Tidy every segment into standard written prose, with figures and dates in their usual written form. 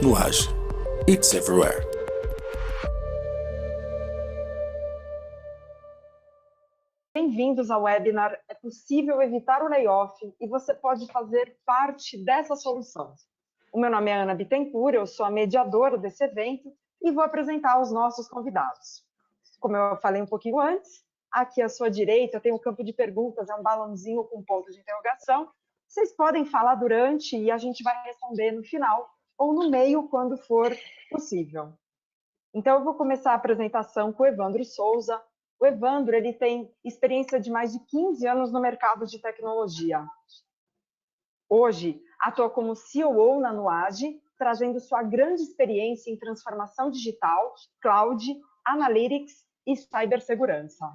Nuage. It's everywhere. Bem-vindos ao webinar É Possível Evitar o Layoff e você pode fazer parte dessa solução. O meu nome é Ana Bittencourt, eu sou a mediadora desse evento e vou apresentar os nossos convidados. Como eu falei um pouquinho antes, aqui à sua direita tem um campo de perguntas, é um balãozinho com ponto de interrogação. Vocês podem falar durante e a gente vai responder no final ou no meio, quando for possível. Então, eu vou começar a apresentação com o Evandro Souza. O Evandro ele tem experiência de mais de 15 anos no mercado de tecnologia. Hoje, atua como COO na Nuage, trazendo sua grande experiência em transformação digital, cloud, analytics e cibersegurança.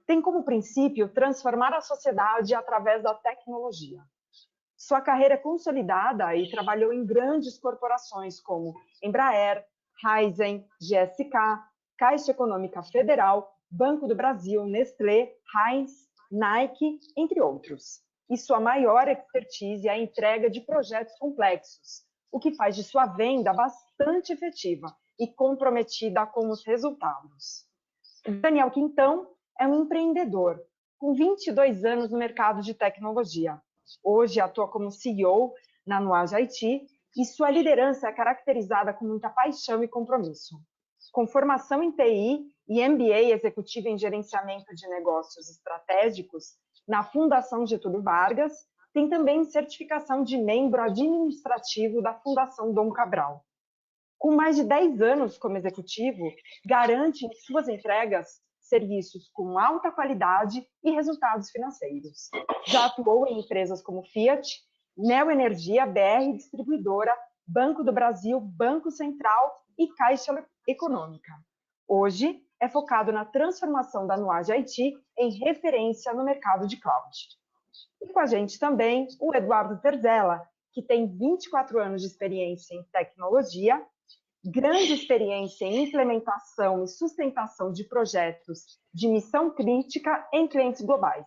Tem como princípio transformar a sociedade através da tecnologia. Sua carreira é consolidada e trabalhou em grandes corporações como Embraer, Raizen, GSK, Caixa Econômica Federal, Banco do Brasil, Nestlé, Heinz, Nike, entre outros. E sua maior expertise é a entrega de projetos complexos, o que faz de sua venda bastante efetiva e comprometida com os resultados. Daniel Quintão é um empreendedor, com 22 anos no mercado de tecnologia. Hoje atua como CEO na Nuage IT e sua liderança é caracterizada com muita paixão e compromisso. Com formação em TI e MBA executivo em gerenciamento de negócios estratégicos na Fundação Getúlio Vargas, tem também certificação de membro administrativo da Fundação Dom Cabral. Com mais de 10 anos como executivo, garante em suas entregas serviços com alta qualidade e resultados financeiros. Já atuou em empresas como Fiat, Neoenergia, BR Distribuidora, Banco do Brasil, Banco Central e Caixa Econômica. Hoje, é focado na transformação da Nuage IT em referência no mercado de cloud. E com a gente também o Eduardo Terzella, que tem 24 anos de experiência em tecnologia, grande experiência em implementação e sustentação de projetos de missão crítica em clientes globais.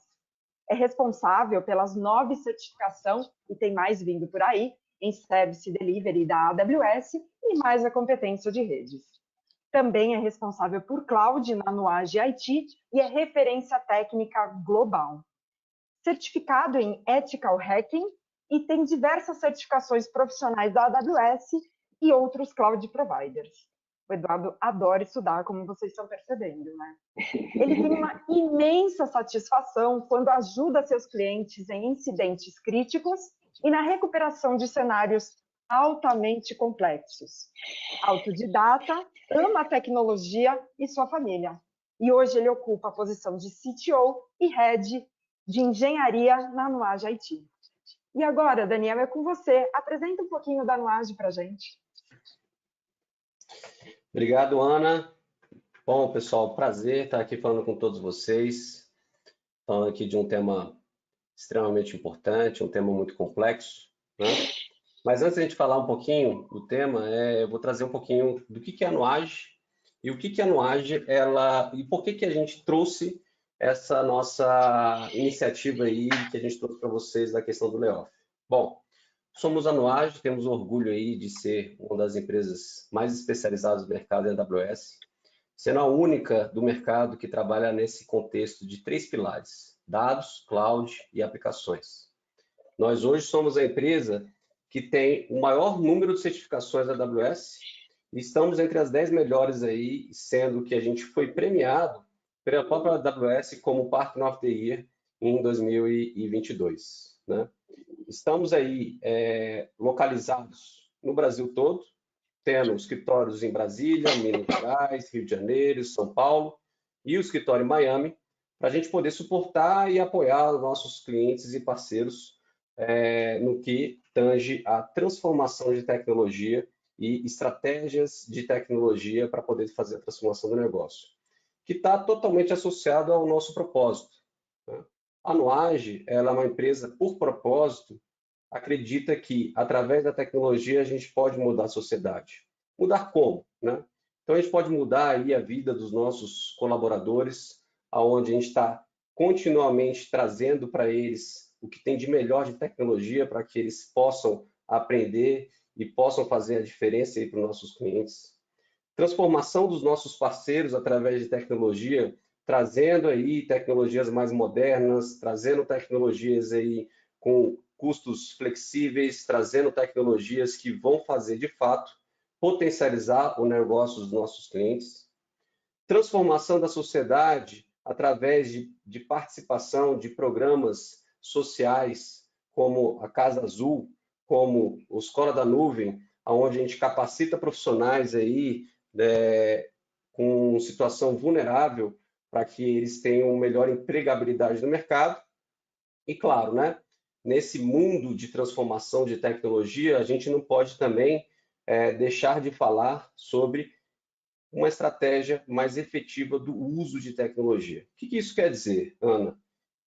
É responsável pelas 9 certificações, e tem mais vindo por aí, em Service Delivery da AWS e mais a competência de redes. Também é responsável por Cloud na Nuage IT e é referência técnica global. Certificado em Ethical Hacking e tem diversas certificações profissionais da AWS e outros cloud providers. O Eduardo adora estudar, como vocês estão percebendo, né? Ele tem uma imensa satisfação quando ajuda seus clientes em incidentes críticos e na recuperação de cenários altamente complexos. Autodidata, ama a tecnologia e sua família. E hoje ele ocupa a posição de CTO e Head de Engenharia na Nuage IT. E agora, Daniel, é com você. Apresenta um pouquinho da Nuage para a gente. Obrigado, Ana. Bom, pessoal, prazer estar aqui falando com todos vocês, falando aqui de um tema extremamente importante, um tema muito complexo, né? Mas antes de a gente falar um pouquinho do tema, eu vou trazer um pouquinho do que é a Nuage e o que é a Nuage, e por que a gente trouxe essa nossa iniciativa aí que a gente trouxe para vocês da questão do layoff. Bom, somos a Nuage, temos orgulho aí de ser uma das empresas mais especializadas do mercado em AWS, sendo a única do mercado que trabalha nesse contexto de 3 pilares: dados, cloud e aplicações. Nós hoje somos a empresa que tem o maior número de certificações da AWS e estamos entre as 10 melhores aí, sendo que a gente foi premiado pela própria AWS como Partner of the Year em 2022, né? Estamos aí localizados no Brasil todo, temos escritórios em Brasília, Minas Gerais, Rio de Janeiro, São Paulo e o escritório em Miami, para a gente poder suportar e apoiar os nossos clientes e parceiros no que tange a transformação de tecnologia e estratégias de tecnologia para poder fazer a transformação do negócio, que está totalmente associado ao nosso propósito, né? A Nuage, ela é uma empresa por propósito, acredita que através da tecnologia a gente pode mudar a sociedade. Mudar como, né? Então a gente pode mudar aí a vida dos nossos colaboradores, aonde a gente está continuamente trazendo para eles o que tem de melhor de tecnologia para que eles possam aprender e possam fazer a diferença aí para os nossos clientes. Transformação dos nossos parceiros através de tecnologia, trazendo aí tecnologias mais modernas, trazendo tecnologias aí com custos flexíveis, trazendo tecnologias que vão fazer, de fato, potencializar o negócio dos nossos clientes. Transformação da sociedade através de participação de programas sociais, como a Casa Azul, como o Escola da Nuvem, onde a gente capacita profissionais aí, com situação vulnerável para que eles tenham melhor empregabilidade no mercado. E claro, né, nesse mundo de transformação de tecnologia, a gente não pode também deixar de falar sobre uma estratégia mais efetiva do uso de tecnologia. O que isso quer dizer, Ana?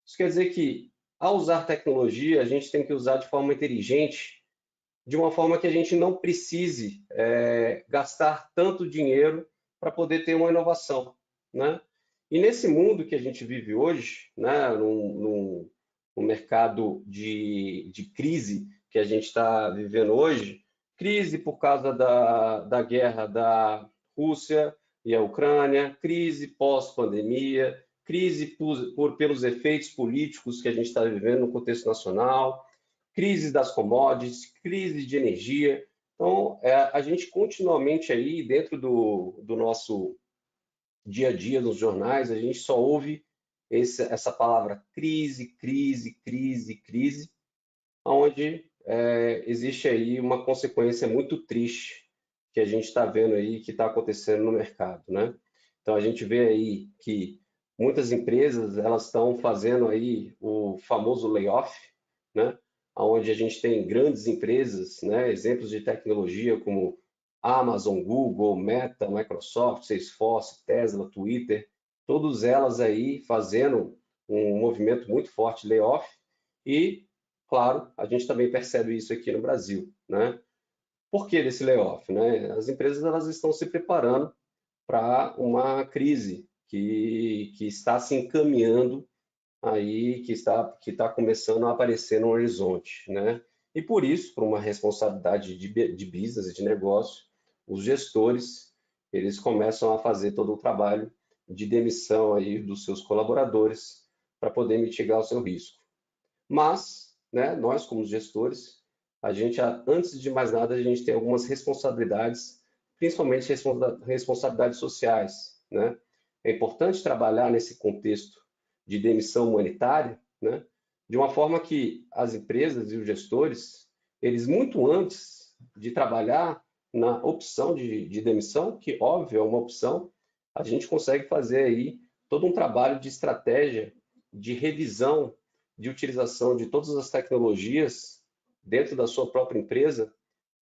Isso quer dizer que, ao usar tecnologia, a gente tem que usar de forma inteligente, de uma forma que a gente não precise gastar tanto dinheiro para poder ter uma inovação, né? E nesse mundo que a gente vive hoje, né, no mercado de crise que a gente está vivendo hoje, crise por causa da guerra da Rússia e a Ucrânia, crise pós-pandemia, crise pelos efeitos políticos que a gente está vivendo no contexto nacional, crise das commodities, crise de energia. Então, a gente continuamente aí, dentro do nosso dia a dia nos jornais, a gente só ouve essa palavra crise, crise, crise, crise, onde existe aí uma consequência muito triste que a gente está vendo aí, que está acontecendo no mercado, né? Então, a gente vê aí que muitas empresas, elas estão fazendo aí o famoso layoff, né? Onde a gente tem grandes empresas, né? Exemplos de tecnologia como Amazon, Google, Meta, Microsoft, Salesforce, Tesla, Twitter, todas elas aí fazendo um movimento muito forte de layoff e, claro, a gente também percebe isso aqui no Brasil, né? Por que desse layoff, né? As empresas elas estão se preparando para uma crise que está se encaminhando aí, que está começando a aparecer no horizonte, né? E por isso, por uma responsabilidade de business e de negócio, os gestores, eles começam a fazer todo o trabalho de demissão aí dos seus colaboradores para poder mitigar o seu risco. Mas, né, nós como gestores, a gente, antes de mais nada, a gente tem algumas responsabilidades, principalmente responsabilidades sociais, né? É importante trabalhar nesse contexto de demissão humanitária, né? De uma forma que as empresas e os gestores, eles muito antes de trabalhar na opção de demissão, que óbvio é uma opção, a gente consegue fazer aí todo um trabalho de estratégia, de revisão, de utilização de todas as tecnologias dentro da sua própria empresa,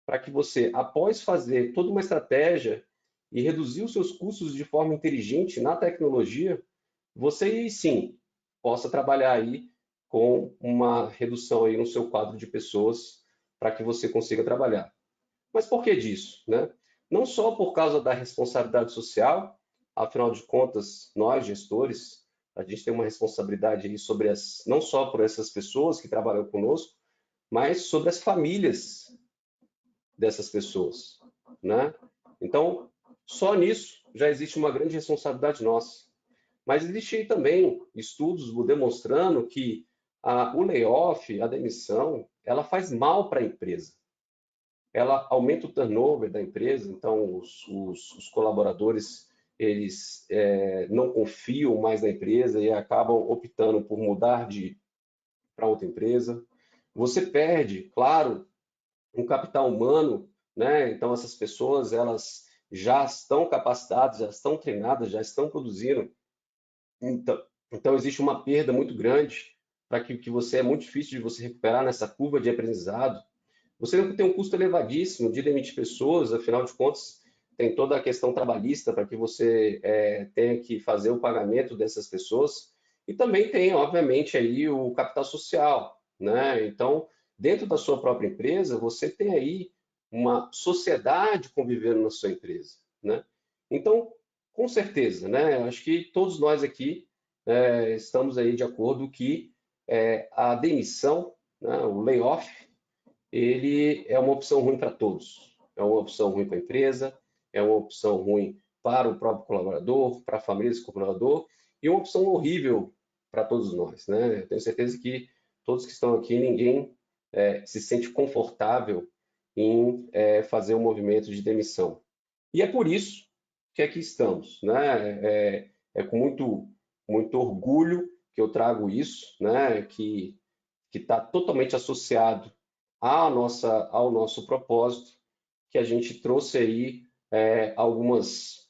para que você, após fazer toda uma estratégia e reduzir os seus custos de forma inteligente na tecnologia, você sim possa trabalhar aí com uma redução aí no seu quadro de pessoas para que você consiga trabalhar. Mas por que disso, né? Não só por causa da responsabilidade social, afinal de contas, nós gestores, a gente tem uma responsabilidade aí sobre não só por essas pessoas que trabalham conosco, mas sobre as famílias dessas pessoas, né? Então, só nisso já existe uma grande responsabilidade nossa. Mas existe também estudos demonstrando que o layoff, a demissão, ela faz mal para a empresa. Ela aumenta o turnover da empresa, então os colaboradores eles não confiam mais na empresa e acabam optando por mudar para outra empresa. Você perde, claro, um capital humano, né? Então essas pessoas elas já estão capacitadas, já estão treinadas, já estão produzindo. Então existe uma perda muito grande para que você é muito difícil de você recuperar nessa curva de aprendizado. Você tem um custo elevadíssimo de demitir pessoas, afinal de contas, tem toda a questão trabalhista para que você tenha que fazer o pagamento dessas pessoas. E também tem, obviamente, aí o capital social, né? Então, dentro da sua própria empresa, você tem aí uma sociedade convivendo na sua empresa, né? Então, com certeza, né? Acho que todos nós aqui estamos aí de acordo que a demissão, né, o layoff, ele é uma opção ruim para todos. É uma opção ruim para a empresa, é uma opção ruim para o próprio colaborador, para a família desse colaborador, e uma opção horrível para todos nós, né? Eu tenho certeza que todos que estão aqui, ninguém se sente confortável em fazer um movimento de demissão. E é por isso que aqui estamos, né? É com muito orgulho que eu trago isso, né? Que está totalmente associado ao nosso propósito, que a gente trouxe aí algumas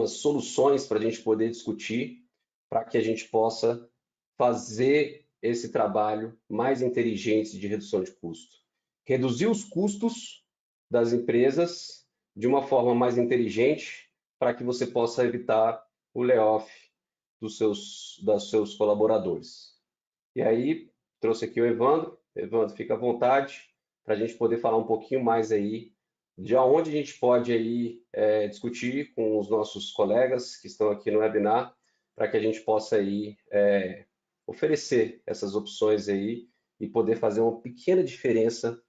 soluções para a gente poder discutir, para que a gente possa fazer esse trabalho mais inteligente de redução de custo. Reduzir os custos das empresas de uma forma mais inteligente, para que você possa evitar o layoff dos seus colaboradores. E aí, trouxe aqui o Evandro. Evandro, fica à vontade para a gente poder falar um pouquinho mais aí de onde a gente pode aí discutir com os nossos colegas que estão aqui no webinar, para que a gente possa aí oferecer essas opções aí e poder fazer uma pequena diferença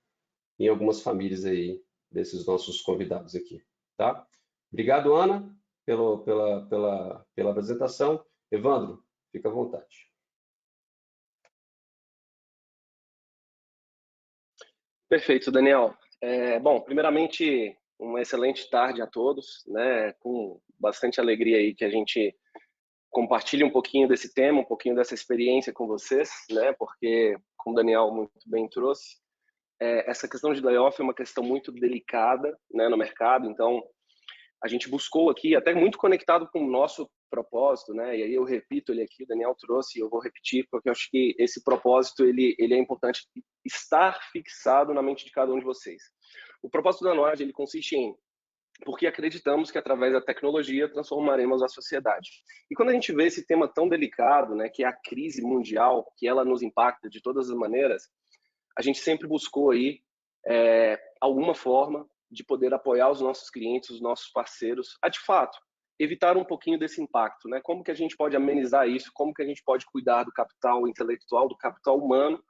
em algumas famílias aí desses nossos convidados aqui, tá? Obrigado, Ana, pela apresentação. Evandro, fica à vontade. Perfeito, Daniel. Bom, primeiramente, uma excelente tarde a todos, né? Com bastante alegria aí que a gente compartilhe um pouquinho desse tema, um pouquinho dessa experiência com vocês, né? Porque, como o Daniel muito bem trouxe, essa questão de layoff é uma questão muito delicada, né, no mercado. Então, a gente buscou aqui, até muito conectado com o nosso propósito, né? E aí eu repito ele aqui, o Daniel trouxe, e eu vou repetir, porque eu acho que esse propósito ele é importante estar fixado na mente de cada um de vocês. O propósito da Noage, ele consiste em porque acreditamos que através da tecnologia transformaremos a sociedade. E quando a gente vê esse tema tão delicado, né, que é a crise mundial, que ela nos impacta de todas as maneiras, a gente sempre buscou aí alguma forma de poder apoiar os nossos clientes, os nossos parceiros, a de fato evitar um pouquinho desse impacto, né? Como que a gente pode amenizar isso? Como que a gente pode cuidar do capital intelectual, do capital humano,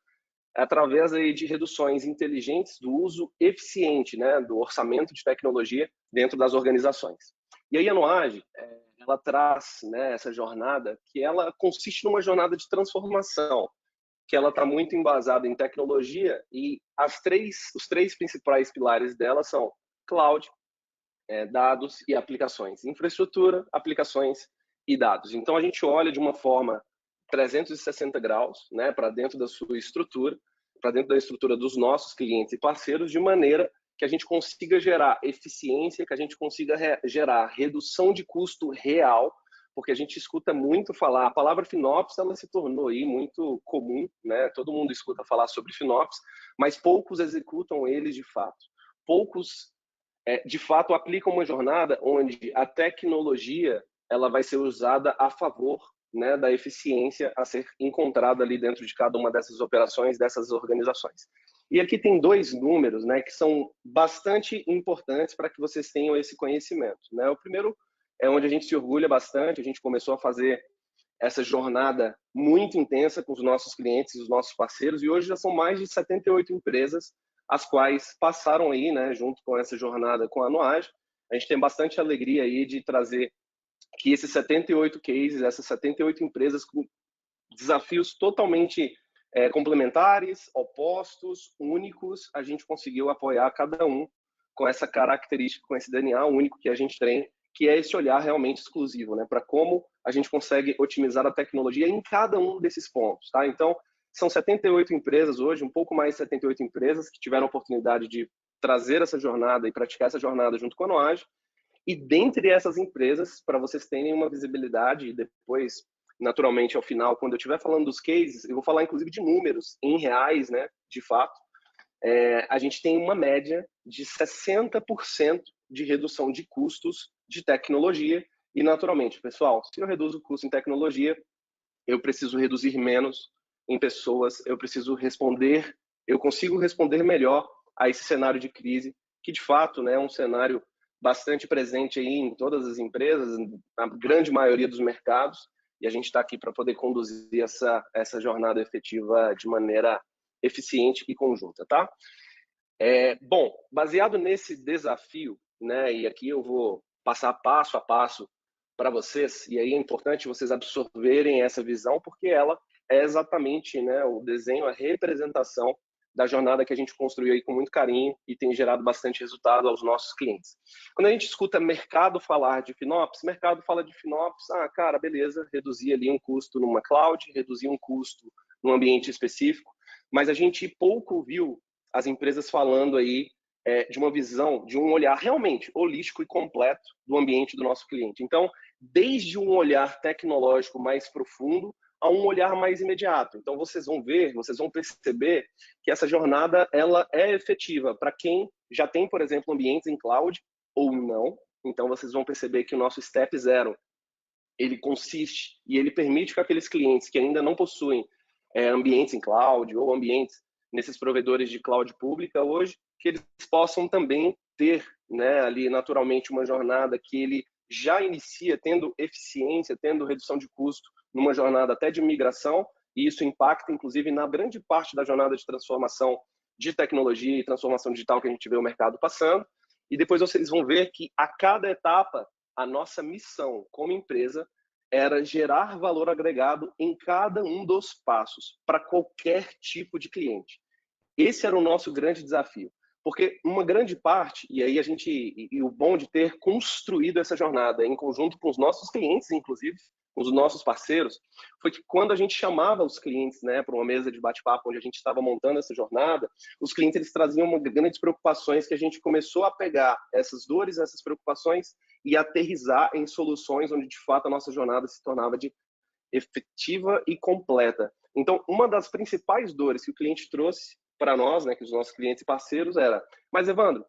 através aí de reduções inteligentes do uso eficiente, né, do orçamento de tecnologia dentro das organizações. E aí a Noage, ela traz, né, essa jornada que ela consiste numa jornada de transformação, que ela está muito embasada em tecnologia e os três principais pilares dela são cloud, dados e aplicações. Infraestrutura, aplicações e dados. Então a gente olha de uma forma 360 graus, né, para dentro da sua estrutura, para dentro da estrutura dos nossos clientes e parceiros, de maneira que a gente consiga gerar eficiência, que a gente consiga gerar redução de custo real, porque a gente escuta muito falar, a palavra FinOps ela se tornou aí muito comum, né? Todo mundo escuta falar sobre FinOps, mas poucos executam eles de fato. Poucos, de fato, aplicam uma jornada onde a tecnologia ela vai ser usada a favor, né, da eficiência a ser encontrada ali dentro de cada uma dessas operações, dessas organizações. E aqui tem dois números, né, que são bastante importantes para que vocês tenham esse conhecimento, né? O primeiro é onde a gente se orgulha bastante, a gente começou a fazer essa jornada muito intensa com os nossos clientes e os nossos parceiros, e hoje já são mais de 78 empresas as quais passaram aí, né, junto com essa jornada com a Noage. A gente tem bastante alegria aí de trazer que esses 78 cases, essas 78 empresas com desafios totalmente complementares, opostos, únicos, a gente conseguiu apoiar cada um com essa característica, com esse DNA único que a gente tem, que é esse olhar realmente exclusivo, né, para como a gente consegue otimizar a tecnologia em cada um desses pontos, tá? Então, são 78 empresas hoje, um pouco mais de 78 empresas que tiveram a oportunidade de trazer essa jornada e praticar essa jornada junto com a Noage. E dentre essas empresas, para vocês terem uma visibilidade, e depois, naturalmente, ao final, quando eu estiver falando dos cases, eu vou falar inclusive de números em reais, né, de fato, a gente tem uma média de 60% de redução de custos de tecnologia. E, naturalmente, pessoal, se eu reduzo o custo em tecnologia, eu preciso reduzir menos em pessoas, eu consigo responder melhor a esse cenário de crise, que de fato, né, é um cenário bastante presente aí em todas as empresas, na grande maioria dos mercados, e a gente está aqui para poder conduzir essa jornada efetiva de maneira eficiente e conjunta, tá? Bom, baseado nesse desafio, né, e aqui eu vou passar passo a passo para vocês, e aí é importante vocês absorverem essa visão, porque ela é exatamente, né, o desenho, a representação da jornada que a gente construiu aí com muito carinho e tem gerado bastante resultado aos nossos clientes. Quando a gente escuta mercado falar de FinOps, mercado fala de FinOps, cara, beleza, reduzir ali um custo numa cloud, reduzir um custo num ambiente específico, mas a gente pouco viu as empresas falando aí de uma visão, de um olhar realmente holístico e completo do ambiente do nosso cliente. Então, desde um olhar tecnológico mais profundo a um olhar mais imediato. Então, vocês vão ver, vocês vão perceber que essa jornada ela é efetiva para quem já tem, por exemplo, ambientes em cloud ou não. Então, vocês vão perceber que o nosso Step Zero, ele consiste e ele permite que aqueles clientes que ainda não possuem ambientes em cloud ou ambientes nesses provedores de cloud pública hoje, que eles possam também ter, né, ali naturalmente uma jornada que ele já inicia tendo eficiência, tendo redução de custo numa jornada até de migração, e isso impacta inclusive na grande parte da jornada de transformação de tecnologia e transformação digital que a gente vê o mercado passando. E depois vocês vão ver que a cada etapa a nossa missão como empresa era gerar valor agregado em cada um dos passos para qualquer tipo de cliente. Esse era o nosso grande desafio, porque uma grande parte, e aí e o bom de ter construído essa jornada em conjunto com os nossos clientes, inclusive, com os nossos parceiros, foi que quando a gente chamava os clientes, né, para uma mesa de bate-papo onde a gente estava montando essa jornada, os clientes eles traziam grandes preocupações que a gente começou a pegar essas dores, essas preocupações e aterrissar em soluções onde de fato a nossa jornada se tornava efetiva e completa. Então, uma das principais dores que o cliente trouxe para nós, né, que os nossos clientes e parceiros era, mas Evandro,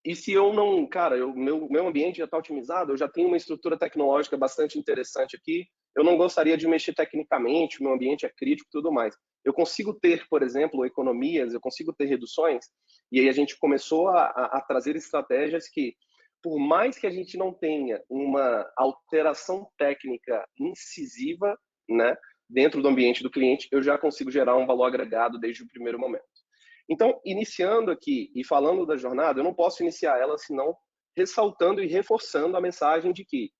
e se eu não, cara, meu ambiente já está otimizado, eu já tenho uma estrutura tecnológica bastante interessante aqui, eu não gostaria de mexer tecnicamente, o meu ambiente é crítico e tudo mais. Eu consigo ter, por exemplo, economias, eu consigo ter reduções, e aí a gente começou a trazer estratégias que, por mais que a gente não tenha uma alteração técnica incisiva, né, dentro do ambiente do cliente, eu já consigo gerar um valor agregado desde o primeiro momento. Então, iniciando aqui e falando da jornada, eu não posso iniciar ela senão ressaltando e reforçando a mensagem de que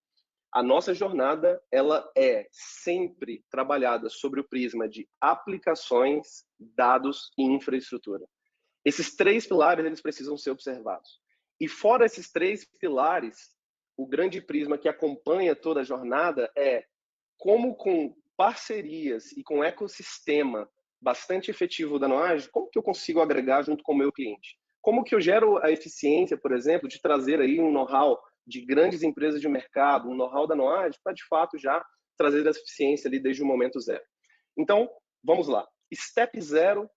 a nossa jornada ela é sempre trabalhada sobre o prisma de aplicações, dados e infraestrutura. Esses três pilares eles precisam ser observados. E fora esses três pilares, o grande prisma que acompanha toda a jornada é como com parcerias e com ecossistema bastante efetivo da Noage, como que eu consigo agregar junto com o meu cliente? Como que eu gero a eficiência, por exemplo, de trazer aí um know-how de grandes empresas de mercado, um know-how da Noage, para de fato já trazer essa eficiência ali desde o momento zero. Então, vamos lá. Step zero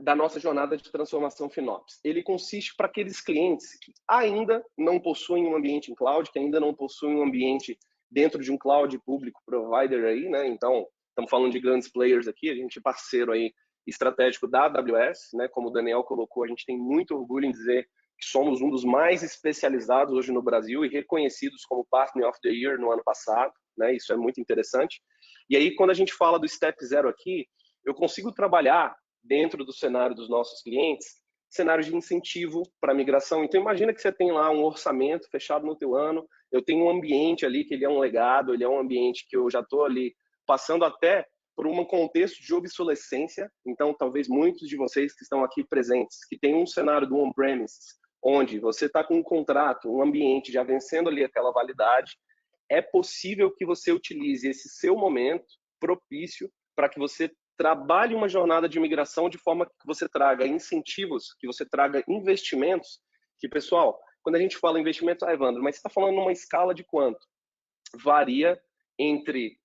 da nossa jornada de transformação FinOps. Ele consiste para aqueles clientes que ainda não possuem um ambiente em cloud, que ainda não possuem um ambiente dentro de um cloud público provider aí, né? Então, estamos falando de grandes players aqui, a gente é parceiro aí estratégico da AWS, né? Como o Daniel colocou, a gente tem muito orgulho em dizer que somos um dos mais especializados hoje no Brasil e reconhecidos como Partner of the Year no ano passado, né? Isso é muito interessante. E aí, quando a gente fala do Step Zero aqui, eu consigo trabalhar dentro do cenário dos nossos clientes, cenários de incentivo para migração. Então, imagina que você tem lá um orçamento fechado no teu ano, eu tenho um ambiente ali que ele é um legado, ele é um ambiente que eu já estou ali passando até por um contexto de obsolescência. Então, talvez muitos de vocês que estão aqui presentes, que tem um cenário do on-premises, onde você está com um contrato, um ambiente já vencendo ali aquela validade, é possível que você utilize esse seu momento propício para que você trabalhe uma jornada de migração de forma que você traga incentivos, que você traga investimentos, que, pessoal, quando a gente fala investimento, Evandro, mas você está falando numa escala de quanto? Varia entre,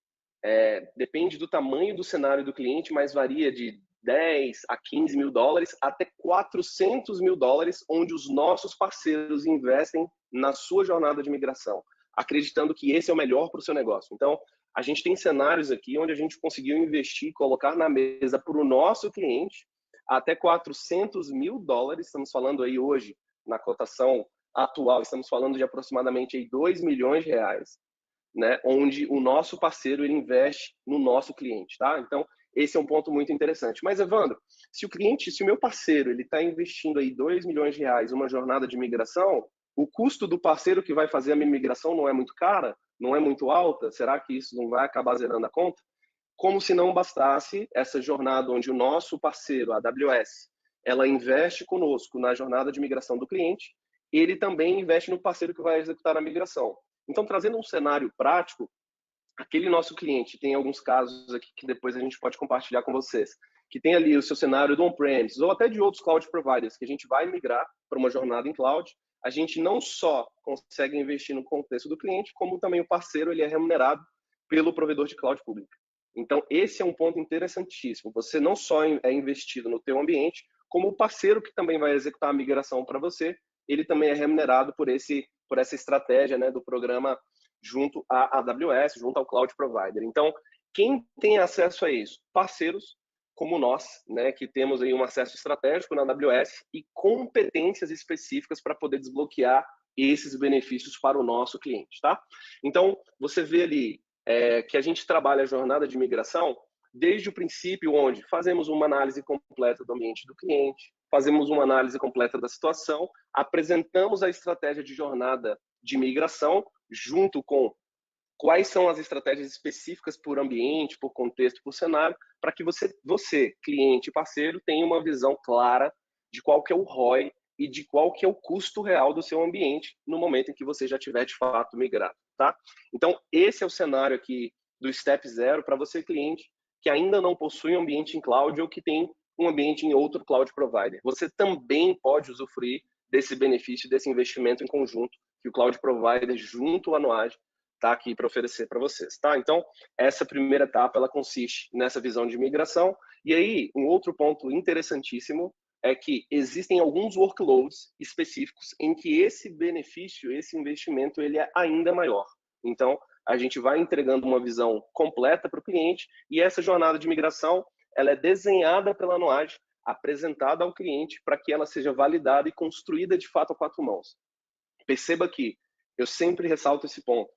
depende do tamanho do cenário do cliente, mas varia de 10 a 15 mil dólares até 400 mil dólares, onde os nossos parceiros investem na sua jornada de migração, acreditando que esse é o melhor para o seu negócio. Então, a gente tem cenários aqui onde a gente conseguiu investir, colocar na mesa para o nosso cliente até 400 mil dólares. Estamos falando aí hoje, na cotação atual, estamos falando de aproximadamente aí 2 milhões de reais, né? Onde o nosso parceiro ele investe no nosso cliente, tá? Então, esse é um ponto muito interessante. Mas, Evandro, se o meu parceiro ele está investindo aí R$2 milhões em uma jornada de migração, o custo do parceiro que vai fazer a minha migração não é muito cara? Não é muito alta? Será que isso não vai acabar zerando a conta? Como se não bastasse essa jornada onde o nosso parceiro, a AWS, ela investe conosco na jornada de migração do cliente, ele também investe no parceiro que vai executar a migração. Então, trazendo um cenário prático, aquele nosso cliente, tem alguns casos aqui que depois a gente pode compartilhar com vocês, que tem ali o seu cenário do on-premise ou até de outros cloud providers, que a gente vai migrar para uma jornada em cloud, a gente não só consegue investir no contexto do cliente, como também o parceiro ele é remunerado pelo provedor de cloud pública. Então, esse é um ponto interessantíssimo. Você não só é investido no teu ambiente, como o parceiro que também vai executar a migração para você, ele também é remunerado por essa estratégia, né, do programa junto à AWS, junto ao cloud provider. Então, quem tem acesso a isso? Parceiros como nós, né, que temos aí um acesso estratégico na AWS e competências específicas para poder desbloquear esses benefícios para o nosso cliente, tá? Então, você vê ali que a gente trabalha a jornada de migração desde o princípio, onde fazemos uma análise completa do ambiente do cliente, fazemos uma análise completa da situação, apresentamos a estratégia de jornada de migração junto com quais são as estratégias específicas por ambiente, por contexto, por cenário, para que você, cliente e parceiro, tenha uma visão clara de qual que é o ROI e de qual que é o custo real do seu ambiente no momento em que você já tiver de fato migrado, tá? Então, esse é o cenário aqui do Step Zero para você, cliente, que ainda não possui um ambiente em cloud ou que tem um ambiente em outro cloud provider. Você também pode usufruir desse benefício, desse investimento em conjunto que o cloud provider, junto à Nuage, está aqui para oferecer para vocês, tá? Então, essa primeira etapa, ela consiste nessa visão de migração. E aí, um outro ponto interessantíssimo é que existem alguns workloads específicos em que esse benefício, esse investimento, ele é ainda maior. Então, a gente vai entregando uma visão completa para o cliente e essa jornada de migração, ela é desenhada pela Nuage, apresentada ao cliente para que ela seja validada e construída de fato a 4 mãos. Perceba que eu sempre ressalto esse ponto.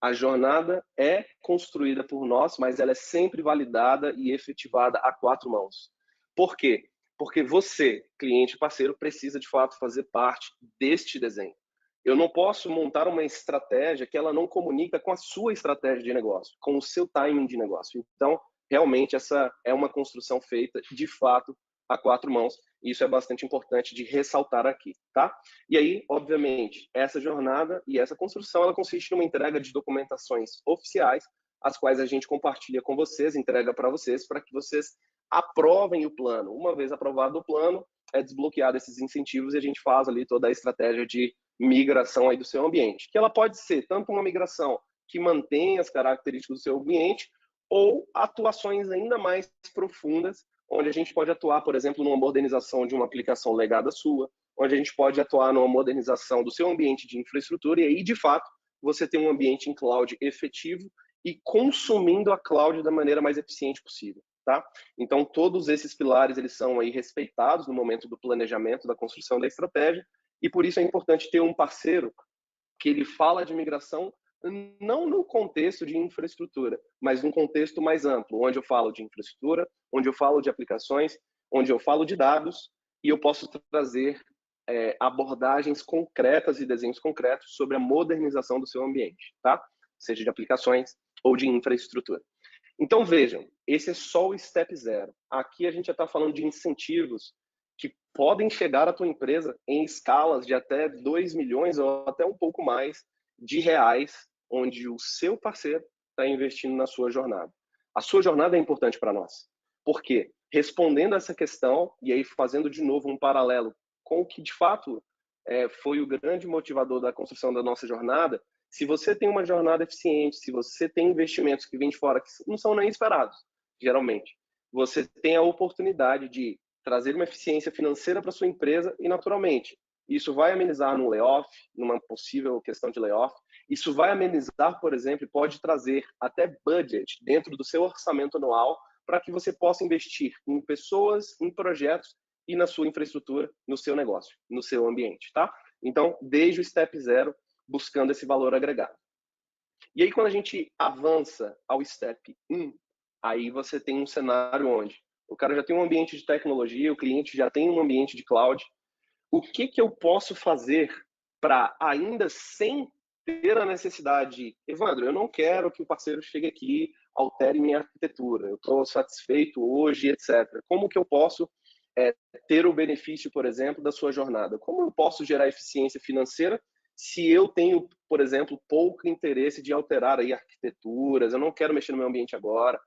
A jornada é construída por nós, mas ela é sempre validada e efetivada a 4 mãos. Por quê? Porque você, cliente e parceiro, precisa de fato fazer parte deste desenho. Eu não posso montar uma estratégia que ela não comunica com a sua estratégia de negócio, com o seu timing de negócio. Então, realmente, essa é uma construção feita, de fato, a 4 mãos. Isso é bastante importante de ressaltar aqui, tá? E aí, obviamente, essa jornada e essa construção, ela consiste numa entrega de documentações oficiais, as quais a gente compartilha com vocês, entrega para vocês, para que vocês aprovem o plano. Uma vez aprovado o plano, é desbloqueado esses incentivos e a gente faz ali toda a estratégia de migração aí do seu ambiente, que ela pode ser tanto uma migração que mantém as características do seu ambiente ou atuações ainda mais profundas, onde a gente pode atuar, por exemplo, numa modernização de uma aplicação legada sua, onde a gente pode atuar numa modernização do seu ambiente de infraestrutura e aí, de fato, você tem um ambiente em cloud efetivo e consumindo a cloud da maneira mais eficiente possível, tá? Então, todos esses pilares, eles são aí respeitados no momento do planejamento, da construção da estratégia, e por isso é importante ter um parceiro que ele fala de migração não no contexto de infraestrutura, mas num contexto mais amplo, onde eu falo de infraestrutura, onde eu falo de aplicações, onde eu falo de dados, e eu posso trazer abordagens concretas e desenhos concretos sobre a modernização do seu ambiente, tá? Seja de aplicações ou de infraestrutura. Então, vejam, esse é só o Step Zero. Aqui a gente já está falando de incentivos que podem chegar à tua empresa em escalas de até 2 milhões ou até um pouco mais de reais, onde o seu parceiro está investindo na sua jornada. A sua jornada é importante para nós. Por quê? Respondendo a essa questão, e aí fazendo de novo um paralelo com o que de fato foi o grande motivador da construção da nossa jornada, se você tem uma jornada eficiente, se você tem investimentos que vêm de fora, que não são nem esperados, geralmente, você tem a oportunidade de trazer uma eficiência financeira para sua empresa e, naturalmente, isso vai amenizar no layoff, numa possível questão de layoff. Isso vai amenizar, por exemplo, pode trazer até budget dentro do seu orçamento anual para que você possa investir em pessoas, em projetos e na sua infraestrutura, no seu negócio, no seu ambiente, tá? Então, desde o Step Zero, buscando esse valor agregado. E aí, quando a gente avança ao Step 1, Aí você tem um cenário onde o cara já tem um ambiente de tecnologia, o cliente já tem um ambiente de cloud. O que eu posso fazer para, ainda sem ter a necessidade de, Evandro, eu não quero que o parceiro chegue aqui, altere minha arquitetura, eu estou satisfeito hoje, etc. Como que eu posso ter o benefício, por exemplo, da sua jornada? Como eu posso gerar eficiência financeira se eu tenho, por exemplo, pouco interesse de alterar aí arquiteturas, eu não quero mexer no meu ambiente agora,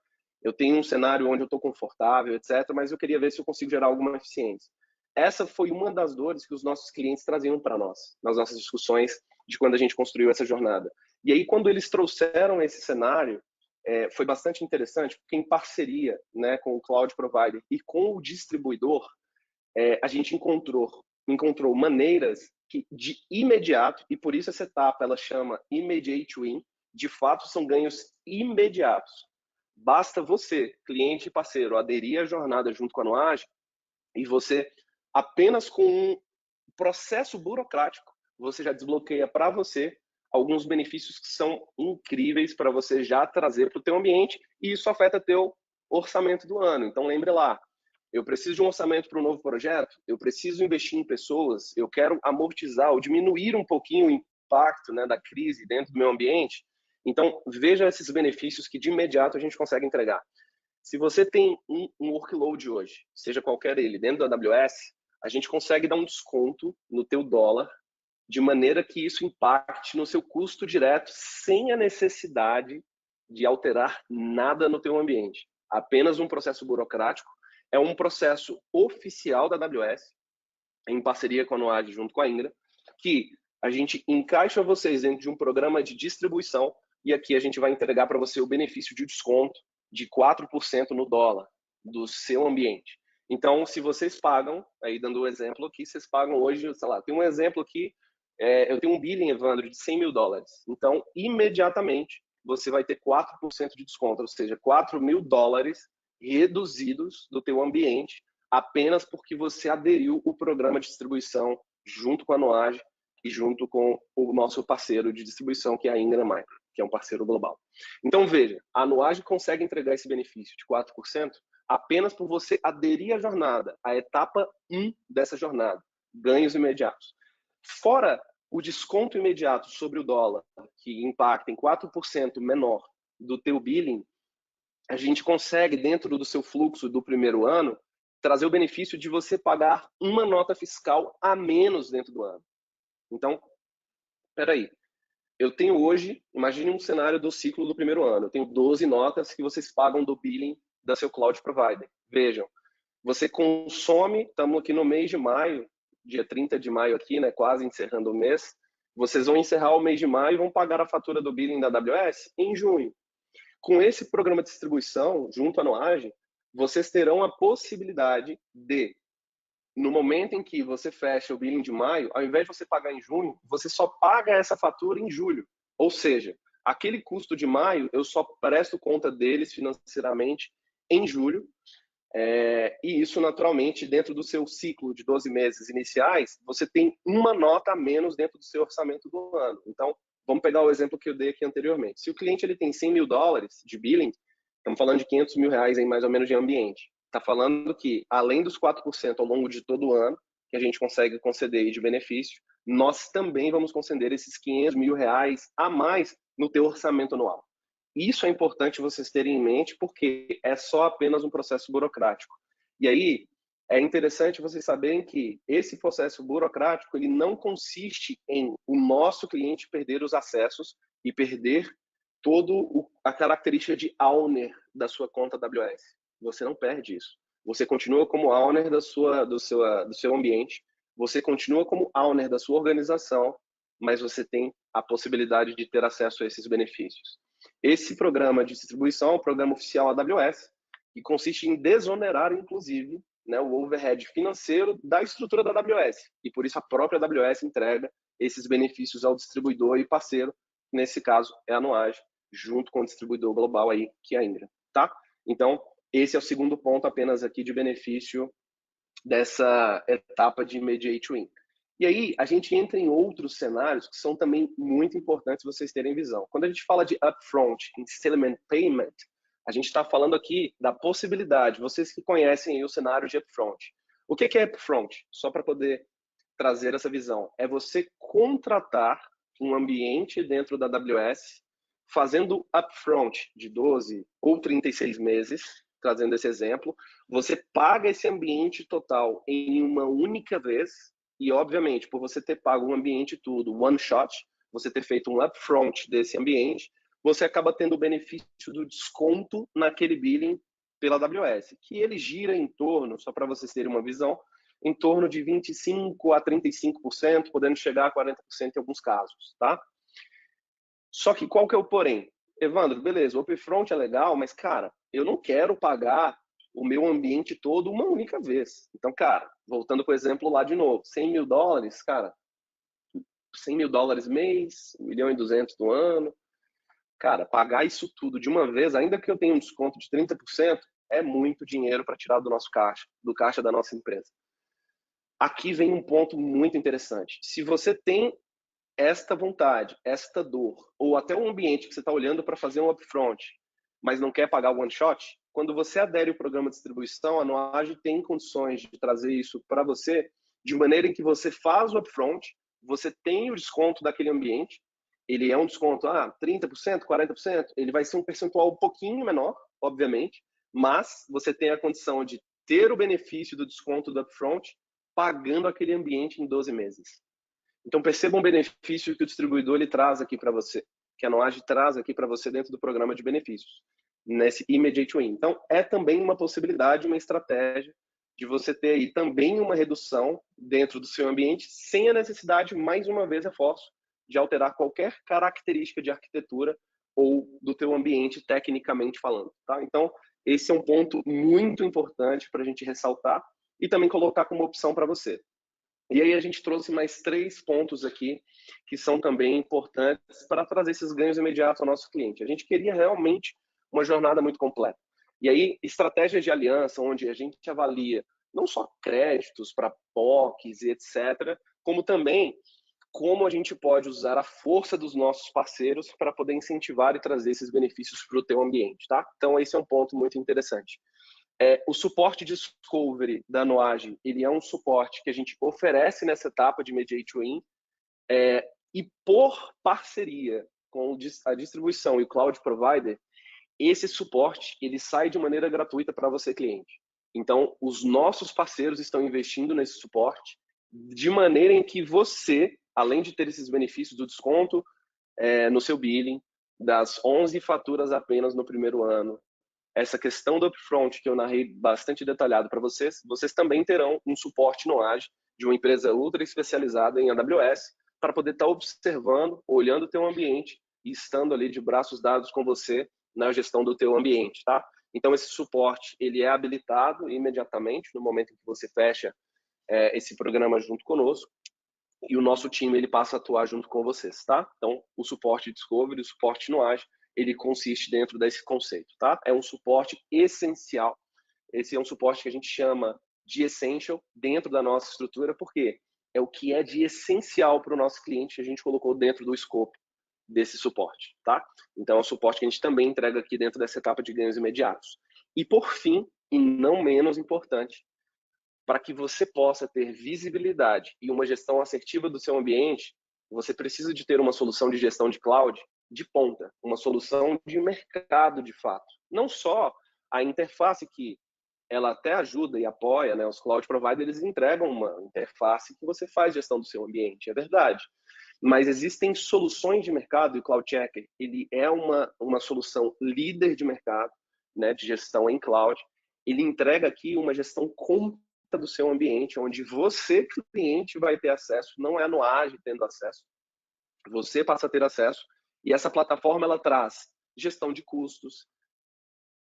eu tenho um cenário onde eu estou confortável, etc., mas eu queria ver se eu consigo gerar alguma eficiência. Essa foi uma das dores que os nossos clientes traziam para nós, nas nossas discussões de quando a gente construiu essa jornada. E aí, quando eles trouxeram esse cenário, foi bastante interessante, porque em parceria, né, com o Cloud Provider e com o distribuidor, a gente encontrou maneiras que, de imediato, e por isso essa etapa ela chama Immediate Win, de fato são ganhos imediatos. Basta você, cliente e parceiro, aderir à jornada junto com a Nuage e você, apenas com um processo burocrático, você já desbloqueia para você alguns benefícios que são incríveis para você já trazer para o teu ambiente, e isso afeta teu orçamento do ano. Então lembre lá, eu preciso de um orçamento para um novo projeto, eu preciso investir em pessoas, eu quero amortizar ou diminuir um pouquinho o impacto, né, da crise dentro do meu ambiente. Então veja esses benefícios que de imediato a gente consegue entregar. Se você tem um workload hoje, seja qualquer ele, dentro da AWS, a gente consegue dar um desconto no teu dólar, de maneira que isso impacte no seu custo direto, sem a necessidade de alterar nada no teu ambiente. Apenas um processo burocrático. É um processo oficial da AWS, em parceria com a Nuage, junto com a Ingra, que a gente encaixa vocês dentro de um programa de distribuição, e aqui a gente vai entregar para você o benefício de desconto de 4% no dólar do seu ambiente. Então, se vocês pagam, aí dando o exemplo aqui, vocês pagam hoje, sei lá, tem um exemplo aqui, eu tenho um billing, Evandro, de $100 mil. Então, imediatamente, você vai ter 4% de desconto, ou seja, $4 mil reduzidos do teu ambiente, apenas porque você aderiu o programa de distribuição junto com a Nuage e junto com o nosso parceiro de distribuição, que é a Ingram Micro, que é um parceiro global. Então, veja, a Nuage consegue entregar esse benefício de 4% apenas por você aderir à jornada, à etapa 1 dessa jornada, ganhos imediatos. Fora o desconto imediato sobre o dólar, que impacta em 4% menor do teu billing, a gente consegue, dentro do seu fluxo do primeiro ano, trazer o benefício de você pagar uma nota fiscal a menos dentro do ano. Então, peraí, eu tenho hoje, imagine um cenário do ciclo do primeiro ano, eu tenho 12 notas que vocês pagam do billing da seu Cloud Provider. Vejam, você consome, estamos aqui no mês de maio, dia 30 de maio aqui, né, quase encerrando o mês, vocês vão encerrar o mês de maio e vão pagar a fatura do billing da AWS em junho. Com esse programa de distribuição, junto à Nuage, vocês terão a possibilidade de, no momento em que você fecha o billing de maio, ao invés de você pagar em junho, você só paga essa fatura em julho. Ou seja, aquele custo de maio, eu só presto conta deles financeiramente em julho, e isso, naturalmente, dentro do seu ciclo de 12 meses iniciais, você tem uma nota a menos dentro do seu orçamento do ano. Então, vamos pegar o exemplo que eu dei aqui anteriormente. Se o cliente ele tem $100 mil de billing, estamos falando de R$500 mil em mais ou menos de ambiente. Está falando que, além dos 4% ao longo de todo o ano, que a gente consegue conceder de benefício, nós também vamos conceder esses R$500 mil a mais no teu orçamento anual. Isso é importante vocês terem em mente, porque é só apenas um processo burocrático. E aí, é interessante vocês saberem que esse processo burocrático ele não consiste em o nosso cliente perder os acessos e perder toda a característica de owner da sua conta AWS. Você não perde isso. Você continua como owner do seu ambiente, você continua como owner da sua organização, mas você tem a possibilidade de ter acesso a esses benefícios. Esse programa de distribuição é um programa oficial AWS, que consiste em desonerar, inclusive, né, o overhead financeiro da estrutura da AWS. E por isso a própria AWS entrega esses benefícios ao distribuidor e parceiro, nesse caso é a Nuage, junto com o distribuidor global aí, que é a Ingram, tá? Então, esse é o segundo ponto apenas aqui de benefício dessa etapa de Immediate Win. E aí, a gente entra em outros cenários que são também muito importantes vocês terem visão. Quando a gente fala de upfront, installment payment, A gente está falando aqui da possibilidade, vocês que conhecem aí o cenário de upfront. O que é upfront? Só para poder trazer essa visão. É você contratar um ambiente dentro da AWS, fazendo upfront de 12 ou 36 meses, trazendo esse exemplo. Você paga esse ambiente total em uma única vez, e obviamente, por você ter pago um ambiente tudo, one shot, você ter feito um upfront desse ambiente, você acaba tendo o benefício do desconto naquele billing pela AWS, que ele gira em torno, só para vocês terem uma visão, em torno de 25% a 35%, podendo chegar a 40% em alguns casos, tá? Só que qual que é o porém? Evandro, beleza, o upfront é legal, mas, cara, eu não quero pagar o meu ambiente todo uma única vez. Então, cara, voltando para o exemplo lá de novo, $100 mil, cara, $100 mil mês, 1.200.000 do ano, cara, pagar isso tudo de uma vez, ainda que eu tenha um desconto de 30%, é muito dinheiro para tirar do nosso caixa, do caixa da nossa empresa. Aqui vem um ponto muito interessante. Se você tem esta vontade, esta dor, ou até um ambiente que você está olhando para fazer um upfront, mas não quer pagar o one shot, quando você adere ao programa de distribuição, a Noage tem condições de trazer isso para você de maneira em que você faz o upfront, você tem o desconto daquele ambiente, ele é um desconto, 30%, 40%, ele vai ser um percentual um pouquinho menor, obviamente, mas você tem a condição de ter o benefício do desconto do upfront pagando aquele ambiente em 12 meses. Então, perceba um benefício que o distribuidor ele traz aqui para você, que a Noage traz aqui para você dentro do programa de benefícios, nesse Immediate Win. Então, é também uma possibilidade, uma estratégia de você ter aí também uma redução dentro do seu ambiente, sem a necessidade, mais uma vez, reforço, de alterar qualquer característica de arquitetura ou do teu ambiente, tecnicamente falando. Tá? Então, esse é um ponto muito importante para a gente ressaltar e também colocar como opção para você. E aí a gente trouxe mais 3 pontos aqui que são também importantes para trazer esses ganhos imediatos ao nosso cliente. A gente queria realmente uma jornada muito completa. E aí, estratégias de aliança, onde a gente avalia não só créditos para POCs e etc., como também como a gente pode usar a força dos nossos parceiros para poder incentivar e trazer esses benefícios para o teu ambiente, tá? Então, esse é um ponto muito interessante. O suporte Discovery da Noage, ele é um suporte que a gente oferece nessa etapa de Immediate Win, e por parceria com a distribuição e o Cloud Provider, esse suporte ele sai de maneira gratuita para você, cliente. Então, os nossos parceiros estão investindo nesse suporte de maneira em que você, além de ter esses benefícios do desconto no seu billing, das 11 faturas apenas no primeiro ano, essa questão do upfront que eu narrei bastante detalhado para vocês, vocês também terão um suporte no Noage de uma empresa ultra especializada em AWS para poder estar observando, olhando o teu ambiente e estando ali de braços dados com você na gestão do teu ambiente, tá? Então esse suporte ele é habilitado imediatamente no momento em que você fecha esse programa junto conosco e o nosso time ele passa a atuar junto com vocês, tá? Então o suporte Discovery, o suporte Noage, ele consiste dentro desse conceito, tá? É um suporte essencial. Esse é um suporte que a gente chama de essential dentro da nossa estrutura, porque é o que é de essencial para o nosso cliente, a gente colocou dentro do escopo desse suporte, tá? Então é um suporte que a gente também entrega aqui dentro dessa etapa de ganhos imediatos. E por fim, e não menos importante, para que você possa ter visibilidade e uma gestão assertiva do seu ambiente, você precisa de ter uma solução de gestão de cloud de ponta, uma solução de mercado de fato. Não só a interface que ela até ajuda e apoia, né? Os cloud providers entregam uma interface que você faz gestão do seu ambiente, é verdade. Mas existem soluções de mercado e o Cloud Checker, ele é uma solução líder de mercado, né, de gestão em cloud. Ele entrega aqui uma gestão completa do seu ambiente, onde você, cliente, vai ter acesso, não é a Noage tendo acesso, você passa a ter acesso, e essa plataforma ela traz gestão de custos,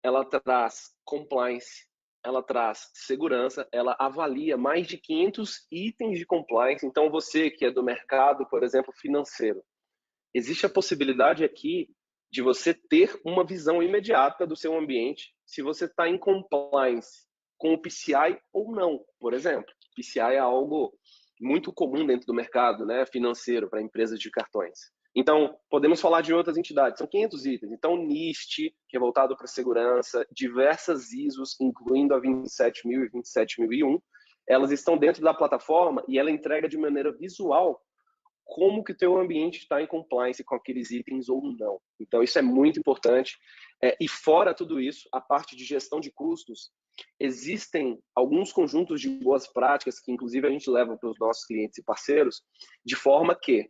ela traz compliance, ela traz segurança, ela avalia mais de 500 itens de compliance. Então, você que é do mercado, por exemplo, financeiro, existe a possibilidade aqui de você ter uma visão imediata do seu ambiente, se você está em compliance com o PCI ou não, por exemplo. PCI é algo muito comum dentro do mercado, né, financeiro para empresas de cartões. Então, podemos falar de outras entidades, são 500 itens. Então, NIST, que é voltado para segurança, diversas ISOs, incluindo a 27000 e 27001, elas estão dentro da plataforma e ela entrega de maneira visual como que o teu ambiente está em compliance com aqueles itens ou não. Então, isso é muito importante. E fora tudo isso, a parte de gestão de custos, existem alguns conjuntos de boas práticas que, inclusive, a gente leva para os nossos clientes e parceiros, de forma que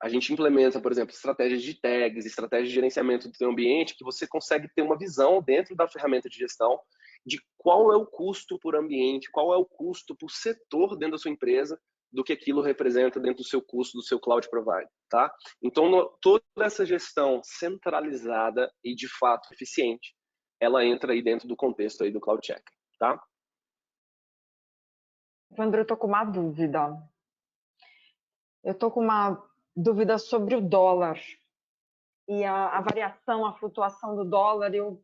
a gente implementa, por exemplo, estratégias de tags, estratégias de gerenciamento do teu ambiente, que você consegue ter uma visão dentro da ferramenta de gestão de qual é o custo por ambiente, qual é o custo por setor dentro da sua empresa, do que aquilo representa dentro do seu custo do seu cloud provider, tá? Então, toda essa gestão centralizada e, de fato, eficiente, ela entra aí dentro do contexto aí do Cloud Check, tá? Evandro, eu tô com uma dúvida. Eu tô com uma dúvida sobre o dólar e a variação, a flutuação do dólar. Eu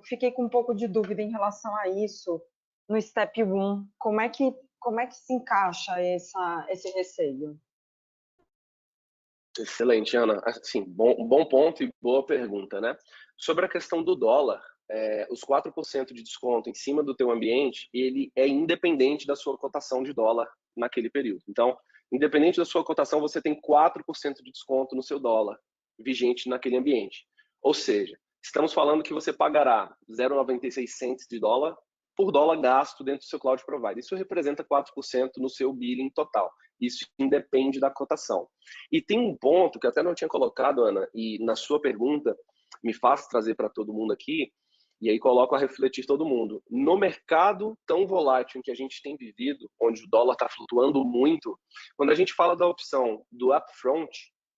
fiquei com um pouco de dúvida em relação a isso no Step 1. Como é que se encaixa esse receio? Excelente, Ana. Assim, bom ponto e boa pergunta, né? Sobre a questão do dólar, os 4% de desconto em cima do teu ambiente, ele é independente da sua cotação de dólar naquele período. Então, independente da sua cotação, você tem 4% de desconto no seu dólar vigente naquele ambiente. Ou seja, estamos falando que você pagará 0,96 cents de dólar por dólar gasto dentro do seu cloud provider. Isso representa 4% no seu billing total. Isso independe da cotação. E tem um ponto que eu até não tinha colocado, Ana, e na sua pergunta me faz trazer para todo mundo aqui, e aí coloco a refletir todo mundo. No mercado tão volátil em que a gente tem vivido, onde o dólar está flutuando muito, quando a gente fala da opção do upfront,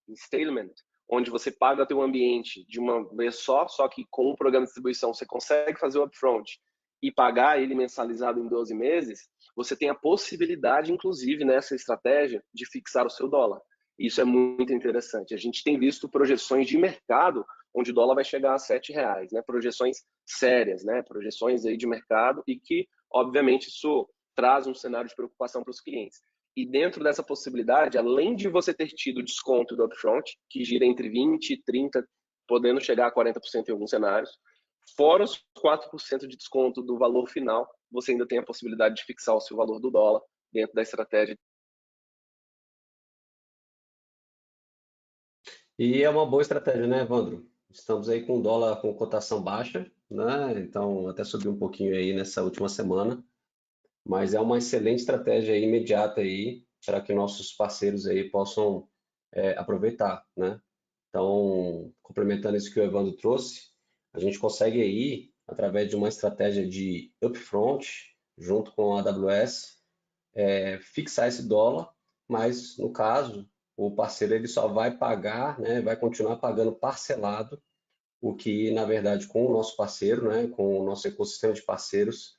installment, onde você paga teu ambiente de uma vez só que com o programa de distribuição você consegue fazer o upfront e pagar ele mensalizado em 12 meses, você tem a possibilidade, inclusive, nessa estratégia, de fixar o seu dólar. Isso é muito interessante. A gente tem visto projeções de mercado onde o dólar vai chegar a R$7, né? Projeções sérias, né? Projeções aí de mercado e que, obviamente, isso traz um cenário de preocupação para os clientes. E dentro dessa possibilidade, além de você ter tido desconto do upfront, que gira entre 20% e 30%, podendo chegar a 40% em alguns cenários, fora os 4% de desconto do valor final, você ainda tem a possibilidade de fixar o seu valor do dólar dentro da estratégia. E é uma boa estratégia, né, Evandro? Estamos aí com o dólar com cotação baixa, né? Então, até subiu um pouquinho aí nessa última semana, mas é uma excelente estratégia aí, imediata aí, para que nossos parceiros aí possam aproveitar, né? Então, complementando isso que o Evandro trouxe, a gente consegue aí, através de uma estratégia de upfront, junto com a AWS, fixar esse dólar, mas no caso, o parceiro ele só vai pagar, né, vai continuar pagando parcelado, o que na verdade com o nosso parceiro, né, com o nosso ecossistema de parceiros,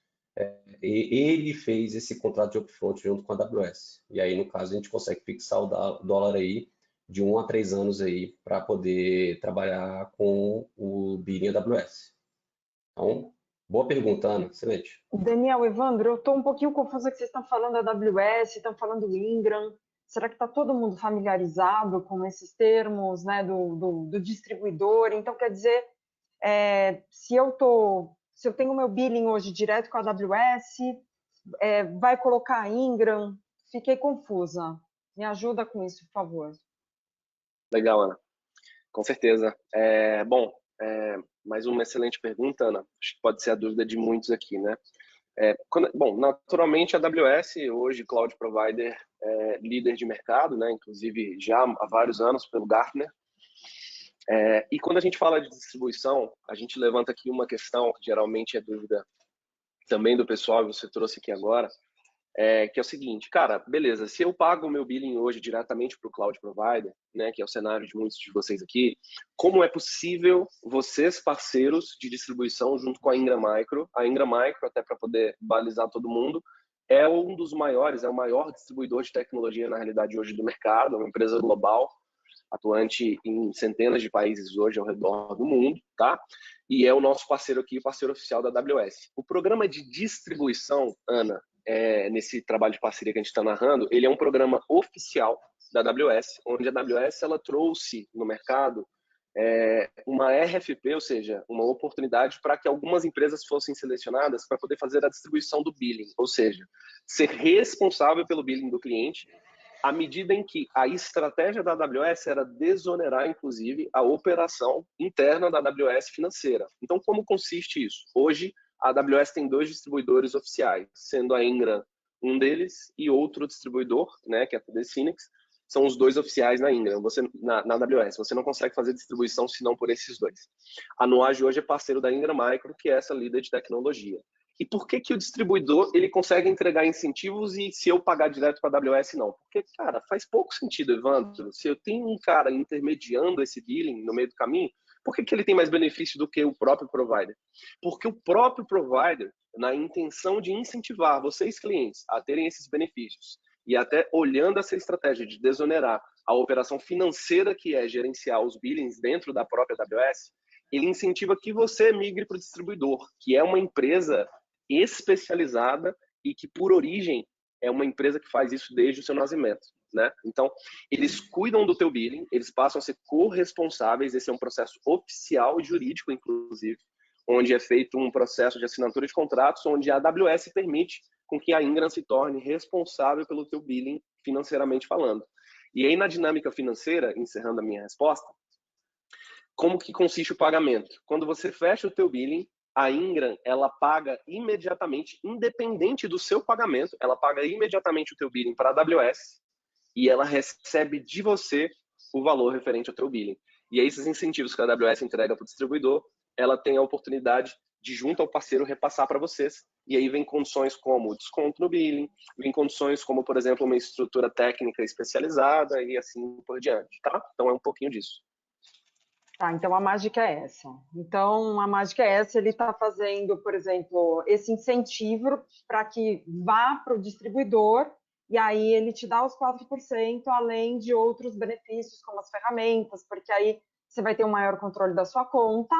ele fez esse contrato de upfront junto com a AWS. E aí no caso a gente consegue fixar o dólar aí de 1 a 3 anos aí para poder trabalhar com o billing AWS. Então, boa pergunta, Ana, excelente. Daniel, Evandro, eu estou um pouquinho confusa que vocês estão falando AWS, estão falando Ingram. Será que está todo mundo familiarizado com esses termos, né, do distribuidor? Então, quer dizer, se eu tenho meu billing hoje direto com a AWS, vai colocar Ingram? Fiquei confusa. Me ajuda com isso, por favor. Legal, Ana. Com certeza. Mais uma excelente pergunta, Ana. Acho que pode ser a dúvida de muitos aqui, né? Naturalmente a AWS hoje cloud provider líder de mercado, né? Inclusive já há vários anos pelo Gartner. E quando a gente fala de distribuição, a gente levanta aqui uma questão que geralmente é dúvida também do pessoal, você trouxe aqui agora, que é o seguinte, cara, beleza, se eu pago o meu billing hoje diretamente para o cloud provider, né, que é o cenário de muitos de vocês aqui, como é possível vocês, parceiros de distribuição, junto com a Ingram Micro, até para poder balizar todo mundo, é um dos maiores, é o maior distribuidor de tecnologia, na realidade, hoje do mercado, é uma empresa global, atuante em centenas de países hoje ao redor do mundo, tá? E é o nosso parceiro aqui, o parceiro oficial da AWS. O programa de distribuição, Ana, nesse trabalho de parceria que a gente está narrando, ele é um programa oficial da AWS, onde a AWS ela trouxe no mercado uma RFP, ou seja, uma oportunidade para que algumas empresas fossem selecionadas para poder fazer a distribuição do billing, ou seja, ser responsável pelo billing do cliente, à medida em que a estratégia da AWS era desonerar, inclusive, a operação interna da AWS financeira. Então, como consiste isso? Hoje, a AWS tem 2 distribuidores oficiais, sendo a Ingram um deles e outro distribuidor, né, que é a TD Synnex, são os 2 oficiais na Ingram, na AWS. Você não consegue fazer distribuição senão por esses 2. A Nuage hoje é parceiro da Ingram Micro, que é essa líder de tecnologia. E por que o distribuidor ele consegue entregar incentivos e se eu pagar direto para a AWS não? Porque, cara, faz pouco sentido, Evandro. Se eu tenho um cara intermediando esse billing no meio do caminho, por que ele tem mais benefício do que o próprio provider? Porque o próprio provider, na intenção de incentivar vocês, clientes, a terem esses benefícios, e até olhando essa estratégia de desonerar a operação financeira que é gerenciar os billings dentro da própria AWS, ele incentiva que você migre para o distribuidor, que é uma empresa especializada e que, por origem, é uma empresa que faz isso desde o seu nascimento, né? Então, eles cuidam do teu billing, eles passam a ser corresponsáveis, esse é um processo oficial e jurídico, inclusive, onde é feito um processo de assinatura de contratos, onde a AWS permite com que a Ingram se torne responsável pelo teu billing financeiramente falando. E aí, na dinâmica financeira, encerrando a minha resposta, como que consiste o pagamento? Quando você fecha o teu billing, a Ingram, ela paga imediatamente, independente do seu pagamento, ela paga imediatamente o teu billing para a AWS e ela recebe de você o valor referente ao teu billing. E aí, esses incentivos que a AWS entrega para o distribuidor, ela tem a oportunidade de, junto ao parceiro, repassar para vocês. E aí vem condições como desconto no billing, vem condições como, por exemplo, uma estrutura técnica especializada e assim por diante, tá? Então é um pouquinho disso. Tá, então a mágica é essa. Então a mágica é essa, ele está fazendo, por exemplo, esse incentivo para que vá para o distribuidor e aí ele te dá os 4%, além de outros benefícios, como as ferramentas, porque aí você vai ter um maior controle da sua conta,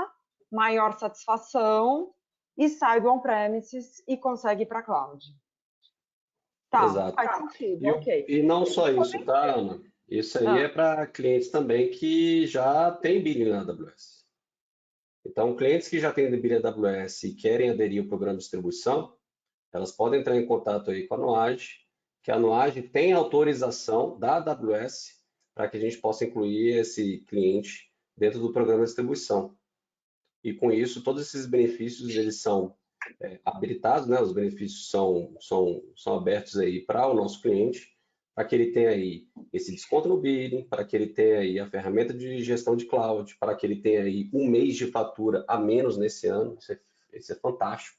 maior satisfação e sai do on-premises e consegue ir para a cloud. Tá, Exato. faz sentido, ok. E não só isso, tá, Ana? Isso aí é para clientes também que já têm billing na AWS. Então, clientes que já têm billing na AWS e querem aderir ao programa de distribuição, elas podem entrar em contato aí com a Nuage, que a Nuage tem autorização da AWS para que a gente possa incluir esse cliente dentro do programa de distribuição. E com isso, todos esses benefícios eles são habilitados, né? Os benefícios são abertos aí para o nosso cliente, para que ele tenha aí esse desconto no billing, para que ele tenha aí a ferramenta de gestão de cloud, para que ele tenha aí um mês de fatura a menos nesse ano. Isso é fantástico.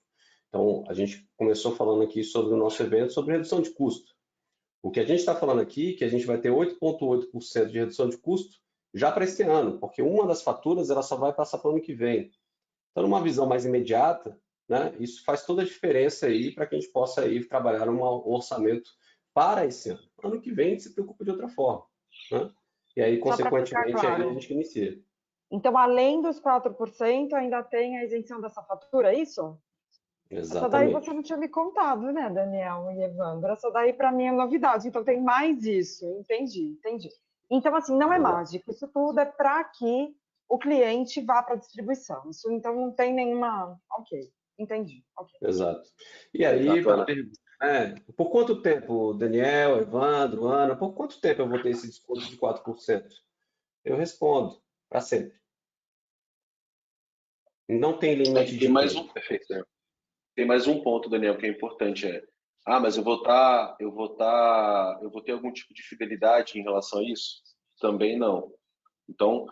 Então, a gente começou falando aqui sobre o nosso evento, sobre redução de custo. O que a gente está falando aqui, que a gente vai ter 8,8% de redução de custo já para esse ano, porque uma das faturas ela só vai passar para o ano que vem. Então, numa visão mais imediata, né, isso faz toda a diferença aí para que a gente possa aí trabalhar um orçamento para esse ano. Ano que vem a gente se preocupa de outra forma, né? E aí, consequentemente, claro, aí a gente inicia. Então, além dos 4%, ainda tem a isenção dessa fatura, é isso? Essa daí Exatamente. você não tinha me contado, né, Daniel e Evandro? Essa daí para mim é novidade, então tem mais isso. Entendi. Então, assim, não é mágico, isso tudo é para que o cliente vá para a distribuição. Isso, então, não tem nenhuma... Ok, entendi. Okay. Exato. E aí, por quanto tempo, Daniel, Evandro, Ana, por quanto tempo eu vou ter esse desconto de 4%? Eu respondo, para sempre. Não tem limite de tempo. Perfeito, né? Tem mais um ponto, Daniel, que é importante, mas eu vou ter algum tipo de fidelidade em relação a isso? Também não. Então,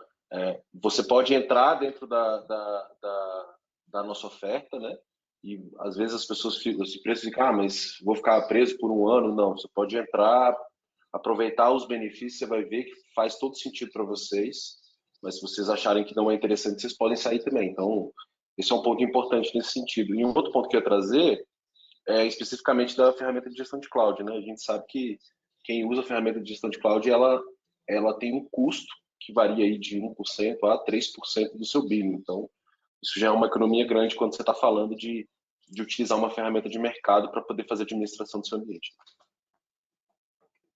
você pode entrar dentro da nossa oferta, né? E às vezes as pessoas ficam, mas vou ficar preso por um ano? Não, você pode entrar, aproveitar os benefícios, você vai ver que faz todo sentido para vocês, mas se vocês acharem que não é interessante, vocês podem sair também. Então, esse é um ponto importante nesse sentido. E um outro ponto que eu ia trazer é especificamente da ferramenta de gestão de cloud, né? A gente sabe que quem usa a ferramenta de gestão de cloud, ela tem um custo que varia aí de 1% a 3% do seu billing. Então, isso já é uma economia grande quando você está falando de utilizar uma ferramenta de mercado para poder fazer a administração do seu ambiente.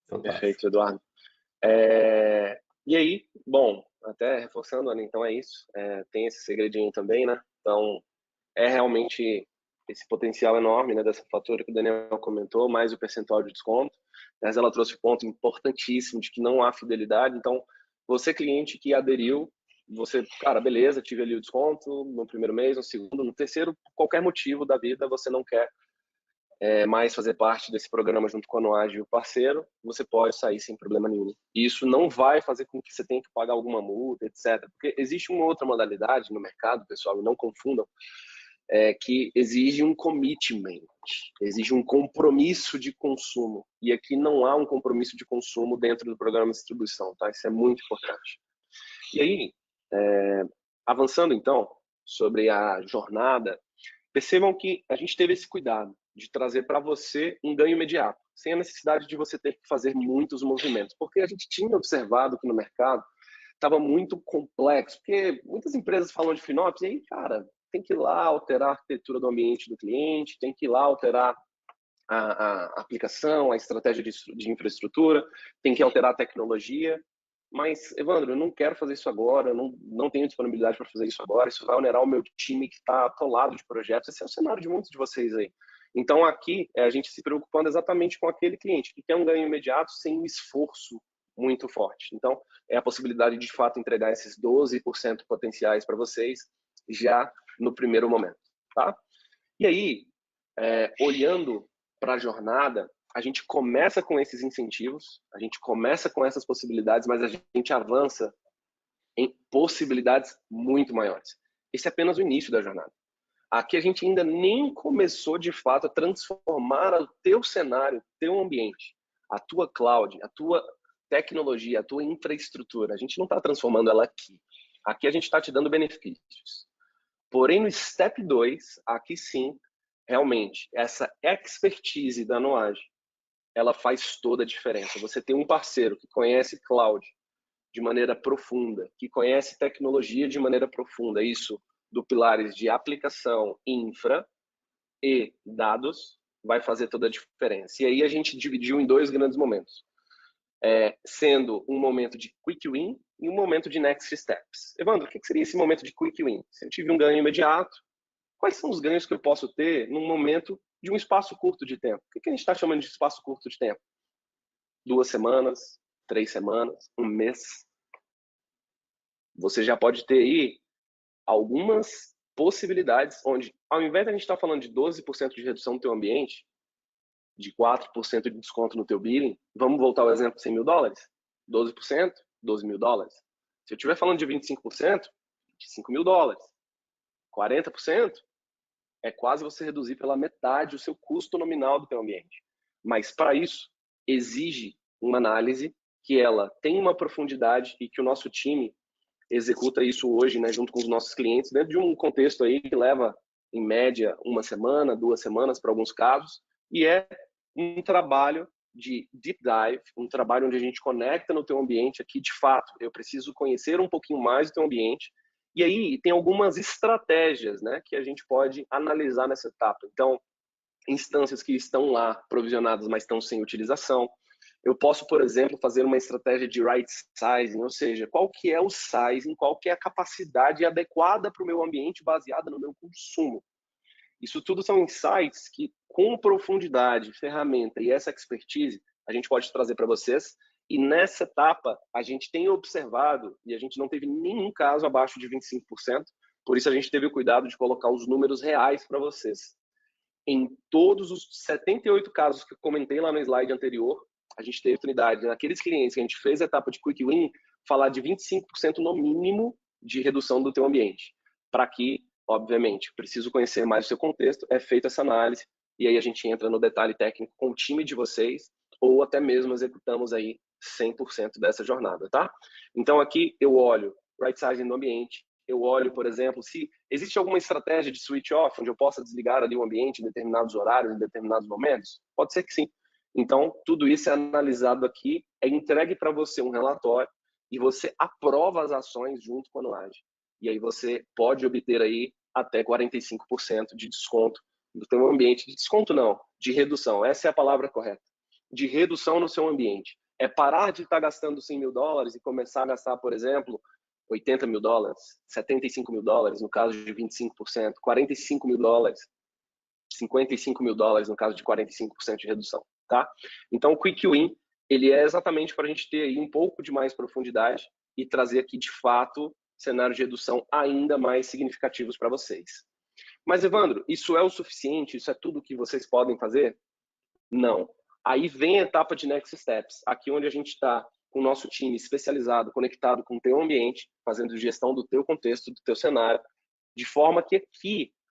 Fantástico. Perfeito, Eduardo. E aí, bom, até reforçando, Ana, então é isso. Tem esse segredinho também, né? Então, é realmente esse potencial enorme, né, dessa fatura que o Daniel comentou, mais o percentual de desconto. Mas ela trouxe um ponto importantíssimo de que não há fidelidade. Então, você cliente que aderiu, você, cara, beleza, tive ali o desconto no primeiro mês, no segundo, no terceiro, por qualquer motivo da vida, você não quer mais fazer parte desse programa junto com a Noage e o parceiro, você pode sair sem problema nenhum. E isso não vai fazer com que você tenha que pagar alguma multa, etc. Porque existe uma outra modalidade no mercado, pessoal, e não confundam, que exige um commitment, exige um compromisso de consumo. E aqui não há um compromisso de consumo dentro do programa de distribuição, tá? Isso é muito importante. E aí, avançando então sobre a jornada, percebam que a gente teve esse cuidado de trazer para você um ganho imediato, sem a necessidade de você ter que fazer muitos movimentos, porque a gente tinha observado que no mercado estava muito complexo, porque muitas empresas falam de FinOps, e aí, cara, tem que ir lá alterar a arquitetura do ambiente do cliente, tem que ir lá alterar a aplicação, a estratégia de infraestrutura, tem que alterar a tecnologia. Mas, Evandro, eu não quero fazer isso agora, eu não tenho disponibilidade para fazer isso agora, isso vai onerar o meu time que está atolado de projetos. Esse é o cenário de muitos de vocês aí. Então, aqui, a gente se preocupando exatamente com aquele cliente que quer um ganho imediato sem um esforço muito forte. Então, é a possibilidade de fato entregar esses 12% potenciais para vocês já no primeiro momento, tá? E aí, olhando para a jornada, a gente começa com esses incentivos, a gente começa com essas possibilidades, mas a gente avança em possibilidades muito maiores. Esse é apenas o início da jornada. Aqui a gente ainda nem começou de fato a transformar o teu cenário, o teu ambiente, a tua cloud, a tua tecnologia, a tua infraestrutura. A gente não está transformando ela aqui. Aqui a gente está te dando benefícios. Porém, no step 2, aqui sim, realmente, essa expertise da Noage, ela faz toda a diferença. Você tem um parceiro que conhece cloud de maneira profunda, que conhece tecnologia de maneira profunda, isso do pilares de aplicação, infra e dados, vai fazer toda a diferença. E aí a gente dividiu em 2 grandes momentos, sendo um momento de quick win e um momento de next steps. Evandro, o que seria esse momento de quick win? Se eu tive um ganho imediato, quais são os ganhos que eu posso ter num momento de um espaço curto de tempo? O que a gente está chamando de espaço curto de tempo? 2 semanas, 3 semanas, 1 mês. Você já pode ter aí algumas possibilidades onde, ao invés de a gente estar falando de 12% de redução no teu ambiente, de 4% de desconto no teu billing, vamos voltar ao exemplo de 100 mil dólares? 12%, 12 mil dólares. Se eu estiver falando de 25%, de 5 mil dólares. 40%, é quase você reduzir pela metade o seu custo nominal do teu ambiente. Mas para isso, exige uma análise que ela tem uma profundidade e que o nosso time executa isso hoje, né, junto com os nossos clientes, dentro de um contexto aí que leva, em média, 1 semana, 2 semanas para alguns casos, e é um trabalho de deep dive, um trabalho onde a gente conecta no teu ambiente aqui, de fato, eu preciso conhecer um pouquinho mais do teu ambiente, e aí tem algumas estratégias, né, que a gente pode analisar nessa etapa. Então, instâncias que estão lá provisionadas, mas estão sem utilização. Eu posso, por exemplo, fazer uma estratégia de right sizing, ou seja, qual que é o sizing, qual que é a capacidade adequada para o meu ambiente baseada no meu consumo. Isso tudo são insights que, com profundidade, ferramenta e essa expertise, a gente pode trazer para vocês. E nessa etapa, a gente tem observado, e a gente não teve nenhum caso abaixo de 25%, por isso a gente teve o cuidado de colocar os números reais para vocês. Em todos os 78 casos que eu comentei lá no slide anterior, a gente teve oportunidade, naqueles clientes que a gente fez a etapa de Quick Win, falar de 25% no mínimo de redução do teu ambiente. Para que, obviamente, preciso conhecer mais o seu contexto, é feita essa análise, e aí a gente entra no detalhe técnico com o time de vocês, ou até mesmo executamos aí 100% dessa jornada, tá? Então aqui eu olho right sizing no ambiente, eu olho, por exemplo, se existe alguma estratégia de switch off, onde eu possa desligar ali o ambiente em determinados horários, em determinados momentos? Pode ser que sim. Então, tudo isso é analisado aqui, é entregue para você um relatório e você aprova as ações junto com a Noage. E aí você pode obter aí até 45% de desconto no seu ambiente. De desconto não, de redução. Essa é a palavra correta. De redução no seu ambiente. É parar de estar gastando $100 mil e começar a gastar, por exemplo, $80 mil, $75 mil, no caso de 25%, $45 mil, $55 mil no caso de 45% de redução, tá? Então, o Quick Win, ele é exatamente para a gente ter aí um pouco de mais profundidade e trazer aqui, de fato, cenários de redução ainda mais significativos para vocês. Mas, Evandro, isso é o suficiente? Isso é tudo que vocês podem fazer? Não. Aí vem a etapa de Next Steps, aqui onde a gente está com o nosso time especializado, conectado com o teu ambiente, fazendo gestão do teu contexto, do teu cenário, de forma que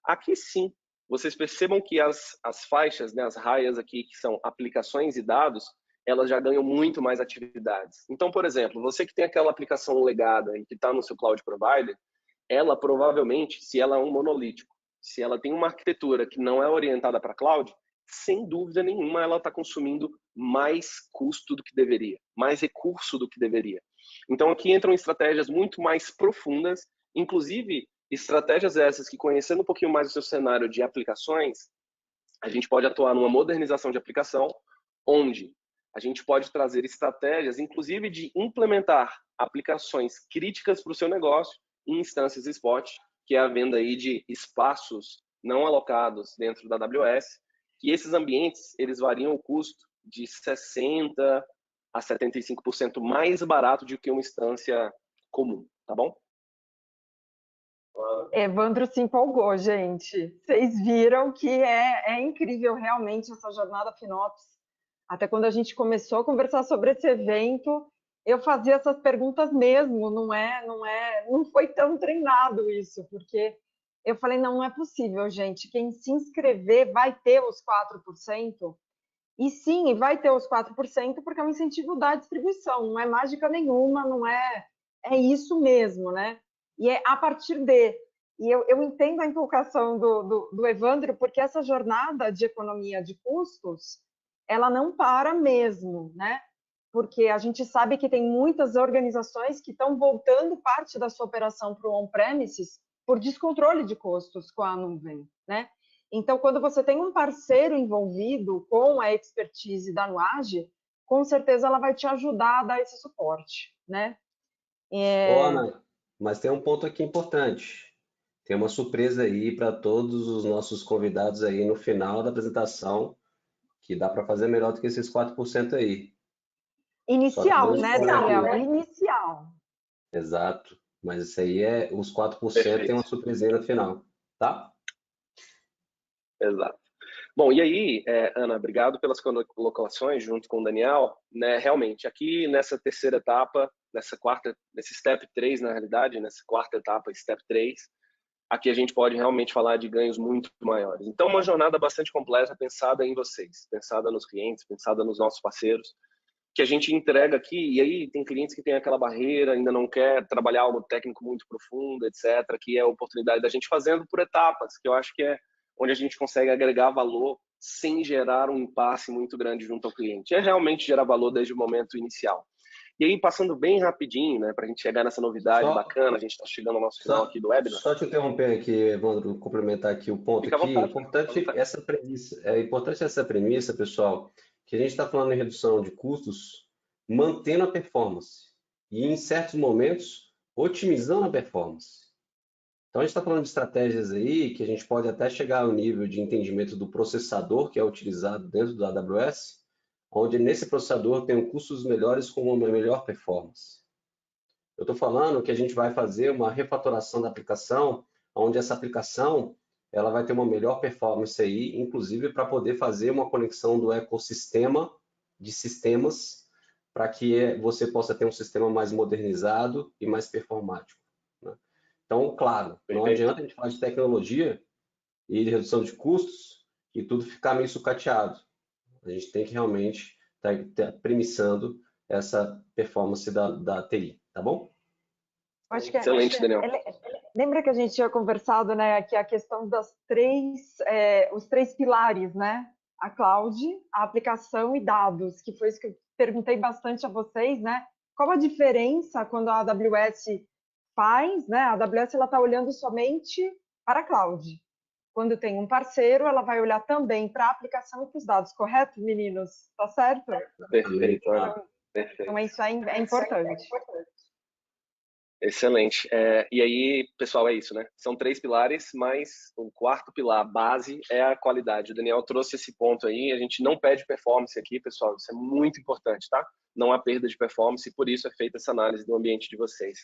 aqui sim, vocês percebam que as faixas, né, as raias aqui, que são aplicações e dados, elas já ganham muito mais atividades. Então, por exemplo, você que tem aquela aplicação legada e que está no seu cloud provider, ela provavelmente, se ela é um monolítico, se ela tem uma arquitetura que não é orientada para cloud, sem dúvida nenhuma ela está consumindo mais custo do que deveria, mais recurso do que deveria. Então aqui entram estratégias muito mais profundas, inclusive estratégias essas que, conhecendo um pouquinho mais o seu cenário de aplicações, a gente pode atuar numa modernização de aplicação, onde a gente pode trazer estratégias, inclusive de implementar aplicações críticas para o seu negócio em instâncias spot, que é a venda aí de espaços não alocados dentro da AWS, que esses ambientes, eles variam o custo de 60% a 75% mais barato do que uma instância comum, tá bom? Evandro se empolgou, gente. Vocês viram que é incrível realmente essa jornada FinOps. Até quando a gente começou a conversar sobre esse evento, eu fazia essas perguntas mesmo, não foi tão treinado isso, porque eu falei, não é possível, gente. Quem se inscrever vai ter os 4%. E sim, vai ter os 4%, porque é um incentivo da distribuição, não é mágica nenhuma, é isso mesmo, né? E é a partir de. E eu entendo a empolgação do Evandro, porque essa jornada de economia de custos, ela não para mesmo, né? Porque a gente sabe que tem muitas organizações que estão voltando parte da sua operação para o on-premises por descontrole de custos com a nuvem, né? Então, quando você tem um parceiro envolvido com a expertise da Nuage, com certeza ela vai te ajudar a dar esse suporte, né? Ô, Ana, mas tem um ponto aqui importante. Tem uma surpresa aí para todos os nossos convidados aí no final da apresentação, que dá para fazer melhor do que esses 4% aí. Inicial, né, Daniel? Inicial. Exato. Mas isso aí os 4% Perfeito. tem uma surpresinha no final, tá? Exato. Bom, e aí, Ana, obrigado pelas colocações junto com o Daniel. Né, realmente, aqui nessa terceira etapa, nesse step 3, na realidade, nessa quarta etapa, step 3, aqui a gente pode realmente falar de ganhos muito maiores. Então, uma jornada bastante completa, pensada em vocês, pensada nos clientes, pensada nos nossos parceiros, que a gente entrega aqui, e aí tem clientes que têm aquela barreira, ainda não quer trabalhar algo técnico muito profundo, etc., que é a oportunidade da gente fazendo por etapas, que eu acho que é onde a gente consegue agregar valor sem gerar um impasse muito grande junto ao cliente. É realmente gerar valor desde o momento inicial. E aí, passando bem rapidinho, né, para a gente chegar nessa novidade bacana, a gente está chegando ao nosso final aqui do webinar. Só te interromper aqui, Evandro, complementar aqui o ponto Fica à aqui. vontade. É importante essa premissa, pessoal, que a gente está falando em redução de custos, mantendo a performance e, em certos momentos, otimizando a performance. Então, a gente está falando de estratégias aí que a gente pode até chegar ao nível de entendimento do processador que é utilizado dentro da AWS, onde nesse processador tem custos melhores com uma melhor performance. Eu estou falando que a gente vai fazer uma refatoração da aplicação, onde essa aplicação ela vai ter uma melhor performance aí, inclusive para poder fazer uma conexão do ecossistema de sistemas, para que você possa ter um sistema mais modernizado e mais performático, né? Então, claro, não adianta a gente falar de tecnologia e de redução de custos e tudo ficar meio sucateado. A gente tem que realmente estar premissando essa performance da TI, tá bom? Excelente, Daniel. Lembra que a gente tinha conversado, né, que a questão os três pilares, né? A cloud, a aplicação e dados, que foi isso que eu perguntei bastante a vocês, né? Qual a diferença quando a AWS faz, né? A AWS ela está olhando somente para a cloud. Quando tem um parceiro, ela vai olhar também para a aplicação e para os dados, correto, meninos? Tá certo? Perfeito, Ana. Perfeito. Então, isso é importante. Excelente. E aí, pessoal, é isso, né? São 3 pilares, mas o 4º pilar, base, é a qualidade. O Daniel trouxe esse ponto aí. A gente não pede performance aqui, pessoal. Isso é muito importante, tá? Não há perda de performance e por isso é feita essa análise do ambiente de vocês.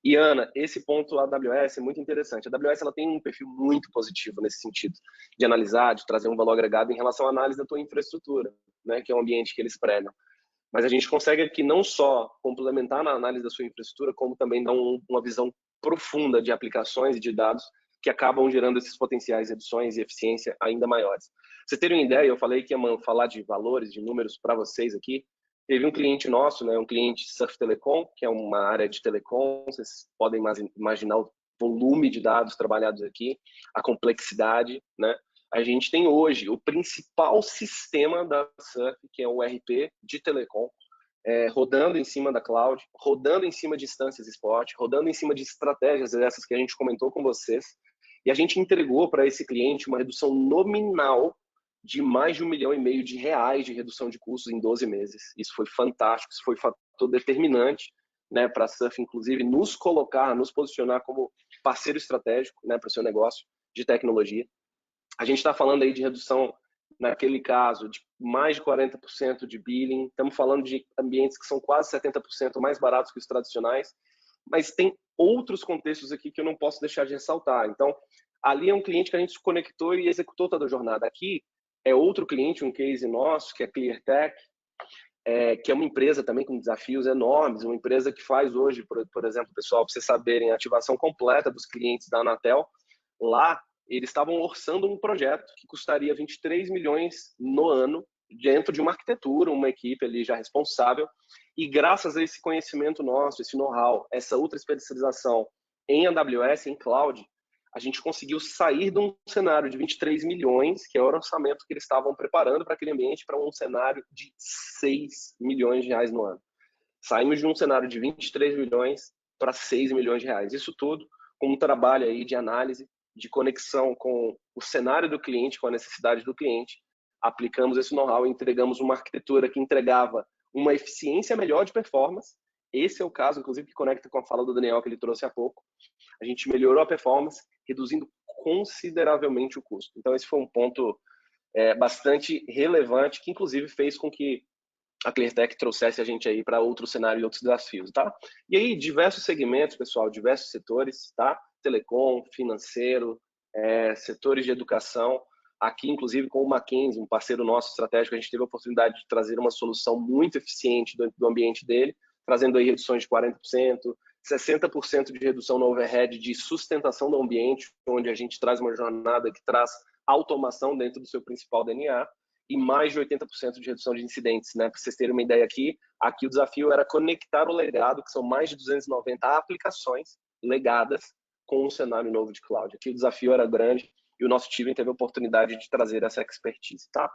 E, Ana, esse ponto AWS é muito interessante. A AWS ela tem um perfil muito positivo nesse sentido, de analisar, de trazer um valor agregado em relação à análise da tua infraestrutura, né? Que é o ambiente que eles pregam. Mas a gente consegue aqui não só complementar na análise da sua infraestrutura, como também dar uma visão profunda de aplicações e de dados que acabam gerando esses potenciais reduções e eficiência ainda maiores. Pra vocês terem uma ideia, eu falei que ia falar de valores, de números para vocês aqui. Teve um cliente nosso, né, um cliente Surf Telecom, que é uma área de telecom, vocês podem imaginar o volume de dados trabalhados aqui, a complexidade, né? A gente tem hoje o principal sistema da Surf, que é o ERP de telecom, rodando em cima da cloud, rodando em cima de instâncias Spot, rodando em cima de estratégias essas que a gente comentou com vocês. E a gente entregou para esse cliente uma redução nominal de mais de R$1,5 milhão de redução de custos em 12 meses. Isso foi fantástico, isso foi um fator determinante, né, para a Surf, inclusive, nos colocar, nos posicionar como parceiro estratégico, né, para o seu negócio de tecnologia. A gente está falando aí de redução, naquele caso, de mais de 40% de billing. Estamos falando de ambientes que são quase 70% mais baratos que os tradicionais. Mas tem outros contextos aqui que eu não posso deixar de ressaltar. Então, ali é um cliente que a gente se conectou e executou toda a jornada. Aqui é outro cliente, um case nosso, que é a ClearTech, que é uma empresa também com desafios enormes, uma empresa que faz hoje, por exemplo, pessoal, para vocês saberem, a ativação completa dos clientes da Anatel. Lá, eles estavam orçando um projeto que custaria 23 milhões no ano, dentro de uma arquitetura, uma equipe ali já responsável, e graças a esse conhecimento nosso, esse know-how, essa ultra especialização em AWS, em cloud, a gente conseguiu sair de um cenário de 23 milhões, que é o orçamento que eles estavam preparando para aquele ambiente, para um cenário de 6 milhões de reais no ano. Saímos de um cenário de 23 milhões para 6 milhões de reais. Isso tudo com um trabalho aí de análise, de conexão com o cenário do cliente, com a necessidade do cliente. Aplicamos esse know-how e entregamos uma arquitetura que entregava uma eficiência melhor de performance. Esse é o caso, inclusive, que conecta com a fala do Daniel que ele trouxe há pouco. A gente melhorou a performance, reduzindo consideravelmente o custo. Então, esse foi um ponto bastante relevante, que inclusive fez com que a ClearTech trouxesse a gente aí para outro cenário e outros desafios, tá? E aí, diversos segmentos, pessoal, diversos setores, tá? Telecom, financeiro, setores de educação. Aqui, inclusive, com o Mackenzie, um parceiro nosso estratégico, a gente teve a oportunidade de trazer uma solução muito eficiente do ambiente dele, trazendo aí reduções de 40%, 60% de redução no overhead de sustentação do ambiente, onde a gente traz uma jornada que traz automação dentro do seu principal DNA, e mais de 80% de redução de incidentes, né? Para vocês terem uma ideia aqui o desafio era conectar o legado, que são mais de 290 aplicações legadas com um cenário novo de cloud. Aqui o desafio era grande e o nosso time teve a oportunidade de trazer essa expertise, tá?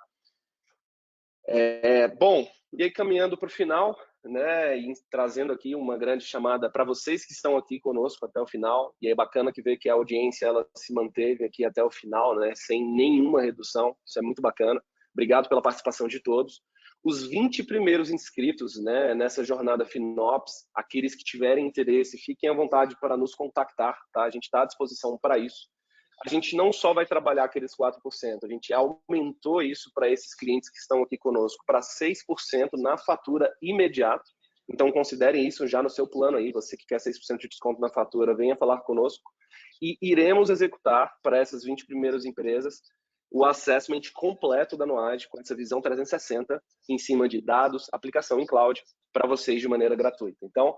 Bom, e aí caminhando para o final, né, e trazendo aqui uma grande chamada para vocês que estão aqui conosco até o final, e é bacana que ver que a audiência ela se manteve aqui até o final, né, sem nenhuma redução, isso é muito bacana. Obrigado pela participação de todos. Os 20 primeiros inscritos, né, nessa jornada FinOps, aqueles que tiverem interesse, fiquem à vontade para nos contactar, tá? A gente está à disposição para isso. A gente não só vai trabalhar aqueles 4%, a gente aumentou isso para esses clientes que estão aqui conosco para 6% na fatura imediata. Então, considerem isso já no seu plano aí. Você que quer 6% de desconto na fatura, venha falar conosco. E iremos executar para essas 20 primeiras empresas o assessment completo da Noad, com essa visão 360 em cima de dados, aplicação em cloud, para vocês de maneira gratuita. Então,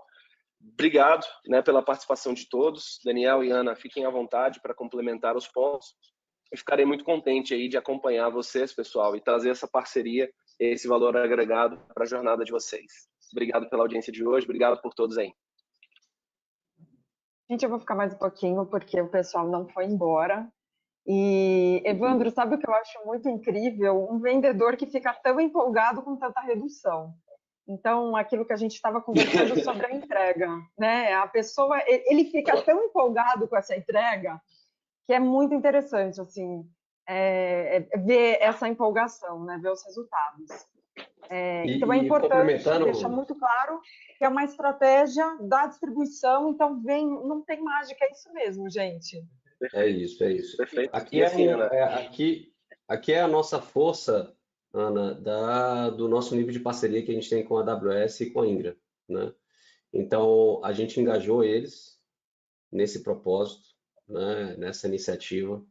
obrigado, né, pela participação de todos. Daniel e Ana, fiquem à vontade para complementar os pontos. Eu ficarei muito contente aí de acompanhar vocês, pessoal, e trazer essa parceria, esse valor agregado para a jornada de vocês. Obrigado pela audiência de hoje, obrigado por todos aí. Gente, eu vou ficar mais um pouquinho, porque o pessoal não foi embora. E, Evandro, sabe o que eu acho muito incrível? Um vendedor que fica tão empolgado com tanta redução. Então, aquilo que a gente estava conversando sobre a entrega, né? A pessoa, ele fica tão empolgado com essa entrega que é muito interessante, assim, ver essa empolgação, né? Ver os resultados. Então é importante deixar muito claro que é uma estratégia da distribuição, então não tem mágica, é isso mesmo, gente. É isso. Perfeito. Aqui aqui é a nossa força, Ana, do nosso nível de parceria que a gente tem com a AWS e com a Ingra, né? Então, a gente engajou eles nesse propósito, né, nessa iniciativa,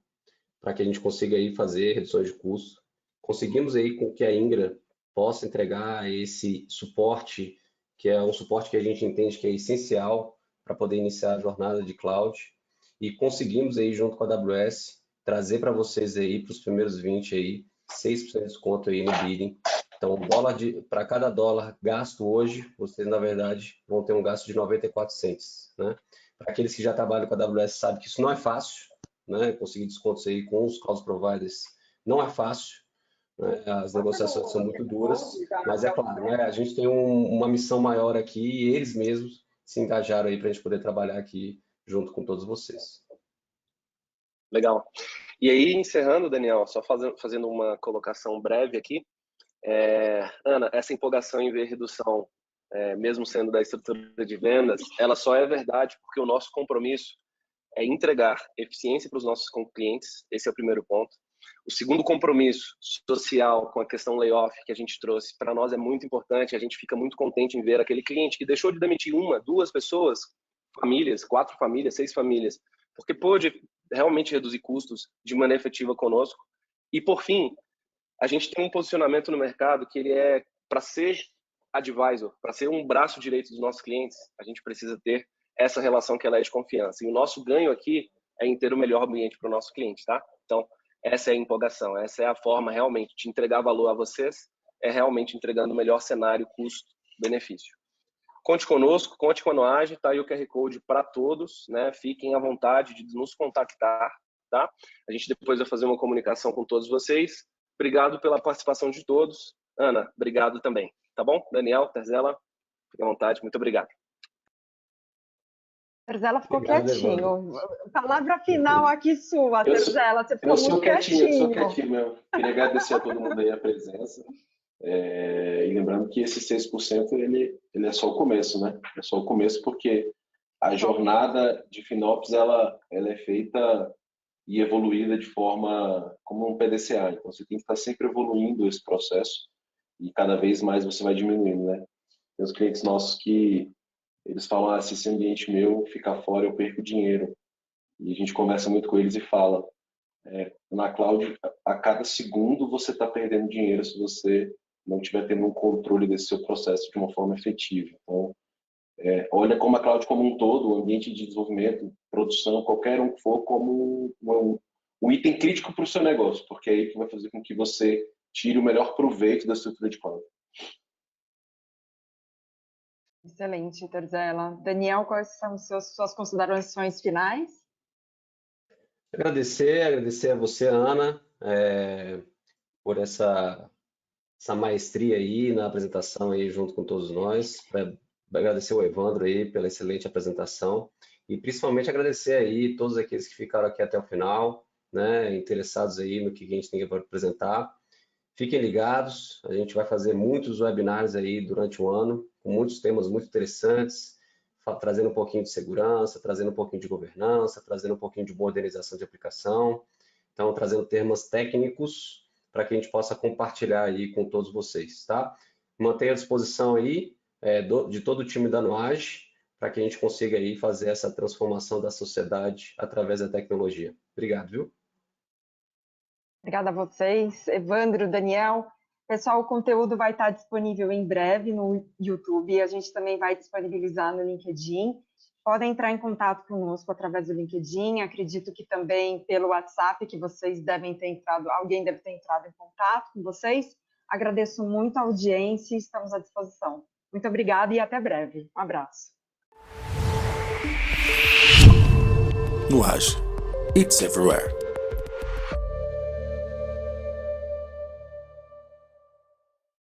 para que a gente consiga aí fazer reduções de custo. Conseguimos aí com que a Ingra possa entregar esse suporte, que é um suporte que a gente entende que é essencial para poder iniciar a jornada de cloud, e conseguimos aí junto com a AWS trazer para vocês aí, para os primeiros 20 aí, 6% de desconto aí no bidding. Então, para cada dólar gasto hoje, vocês, na verdade, vão ter um gasto de 94 cents, né? Para aqueles que já trabalham com a AWS, sabem que isso não é fácil, né? Conseguir descontos aí com os cloud providers não é fácil, né? As negociações são muito duras, mas é claro, né? A gente tem uma missão maior aqui e eles mesmos se engajaram aí para a gente poder trabalhar aqui junto com todos vocês. Legal. E aí, encerrando, Daniel, só fazendo uma colocação breve aqui. Ana, essa empolgação em ver redução, mesmo sendo da estrutura de vendas, ela só é verdade porque o nosso compromisso é entregar eficiência para os nossos clientes. Esse é o primeiro ponto. O segundo compromisso social com a questão layoff que a gente trouxe, para nós é muito importante. A gente fica muito contente em ver aquele cliente que deixou de demitir 1, 2 pessoas, famílias, 4 famílias, 6 famílias, porque pôde realmente reduzir custos de maneira efetiva conosco. E, por fim, a gente tem um posicionamento no mercado que ele é para ser advisor, para ser um braço direito dos nossos clientes, a gente precisa ter essa relação que ela é de confiança. E o nosso ganho aqui é em ter o melhor ambiente para o nosso cliente, tá? Então, essa é a empolgação, essa é a forma realmente de entregar valor a vocês, é realmente entregando o melhor cenário custo-benefício. Conte conosco, conte com a Noage, tá aí o QR Code para todos, né? Fiquem à vontade de nos contactar, tá? A gente depois vai fazer uma comunicação com todos vocês. Obrigado pela participação de todos. Ana, obrigado também, tá bom? Daniel, Terzela, fique à vontade, muito obrigado. Terzela ficou quietinho. Palavra final aqui sua, Terzela. Você ficou muito quietinho. Eu sou quietinho, eu queria agradecer a todo mundo aí a presença. E lembrando que esse 6% ele é só o começo, né? É só o começo porque a jornada de FinOps ela é feita e evoluída de forma como um PDCA. Então você tem que estar sempre evoluindo esse processo e cada vez mais você vai diminuindo, né? Tem os clientes nossos que eles falam, se esse ambiente meu ficar fora eu perco dinheiro. E a gente conversa muito com eles e fala, na cloud a cada segundo você está perdendo dinheiro se você não estiver tendo um controle desse seu processo de uma forma efetiva. Então, olha como a cloud como um todo, o ambiente de desenvolvimento, produção, qualquer um que for, como um item crítico para o seu negócio, porque é aí que vai fazer com que você tire o melhor proveito da estrutura de cloud. Excelente, Terzela. Daniel, quais são suas considerações finais? Agradecer a você, Ana, por essa maestria aí na apresentação aí junto com todos nós. Agradecer ao Evandro aí pela excelente apresentação e principalmente agradecer aí todos aqueles que ficaram aqui até o final, né, interessados aí no que a gente tem para apresentar. Fiquem ligados, a gente vai fazer muitos webinários aí durante o ano, com muitos temas muito interessantes, trazendo um pouquinho de segurança, trazendo um pouquinho de governança, trazendo um pouquinho de modernização de aplicação, então trazendo temas técnicos para que a gente possa compartilhar aí com todos vocês, tá? Mantenha à disposição aí de todo o time da Noage, para que a gente consiga aí fazer essa transformação da sociedade através da tecnologia. Obrigado, viu? Obrigada a vocês, Evandro, Daniel. Pessoal, o conteúdo vai estar disponível em breve no YouTube. A gente também vai disponibilizar no LinkedIn. Podem entrar em contato conosco através do LinkedIn. Acredito que também pelo WhatsApp, que vocês devem ter entrado, alguém deve ter entrado em contato com vocês. Agradeço muito a audiência e estamos à disposição. Muito obrigada e até breve. Um abraço. Noage. It's everywhere.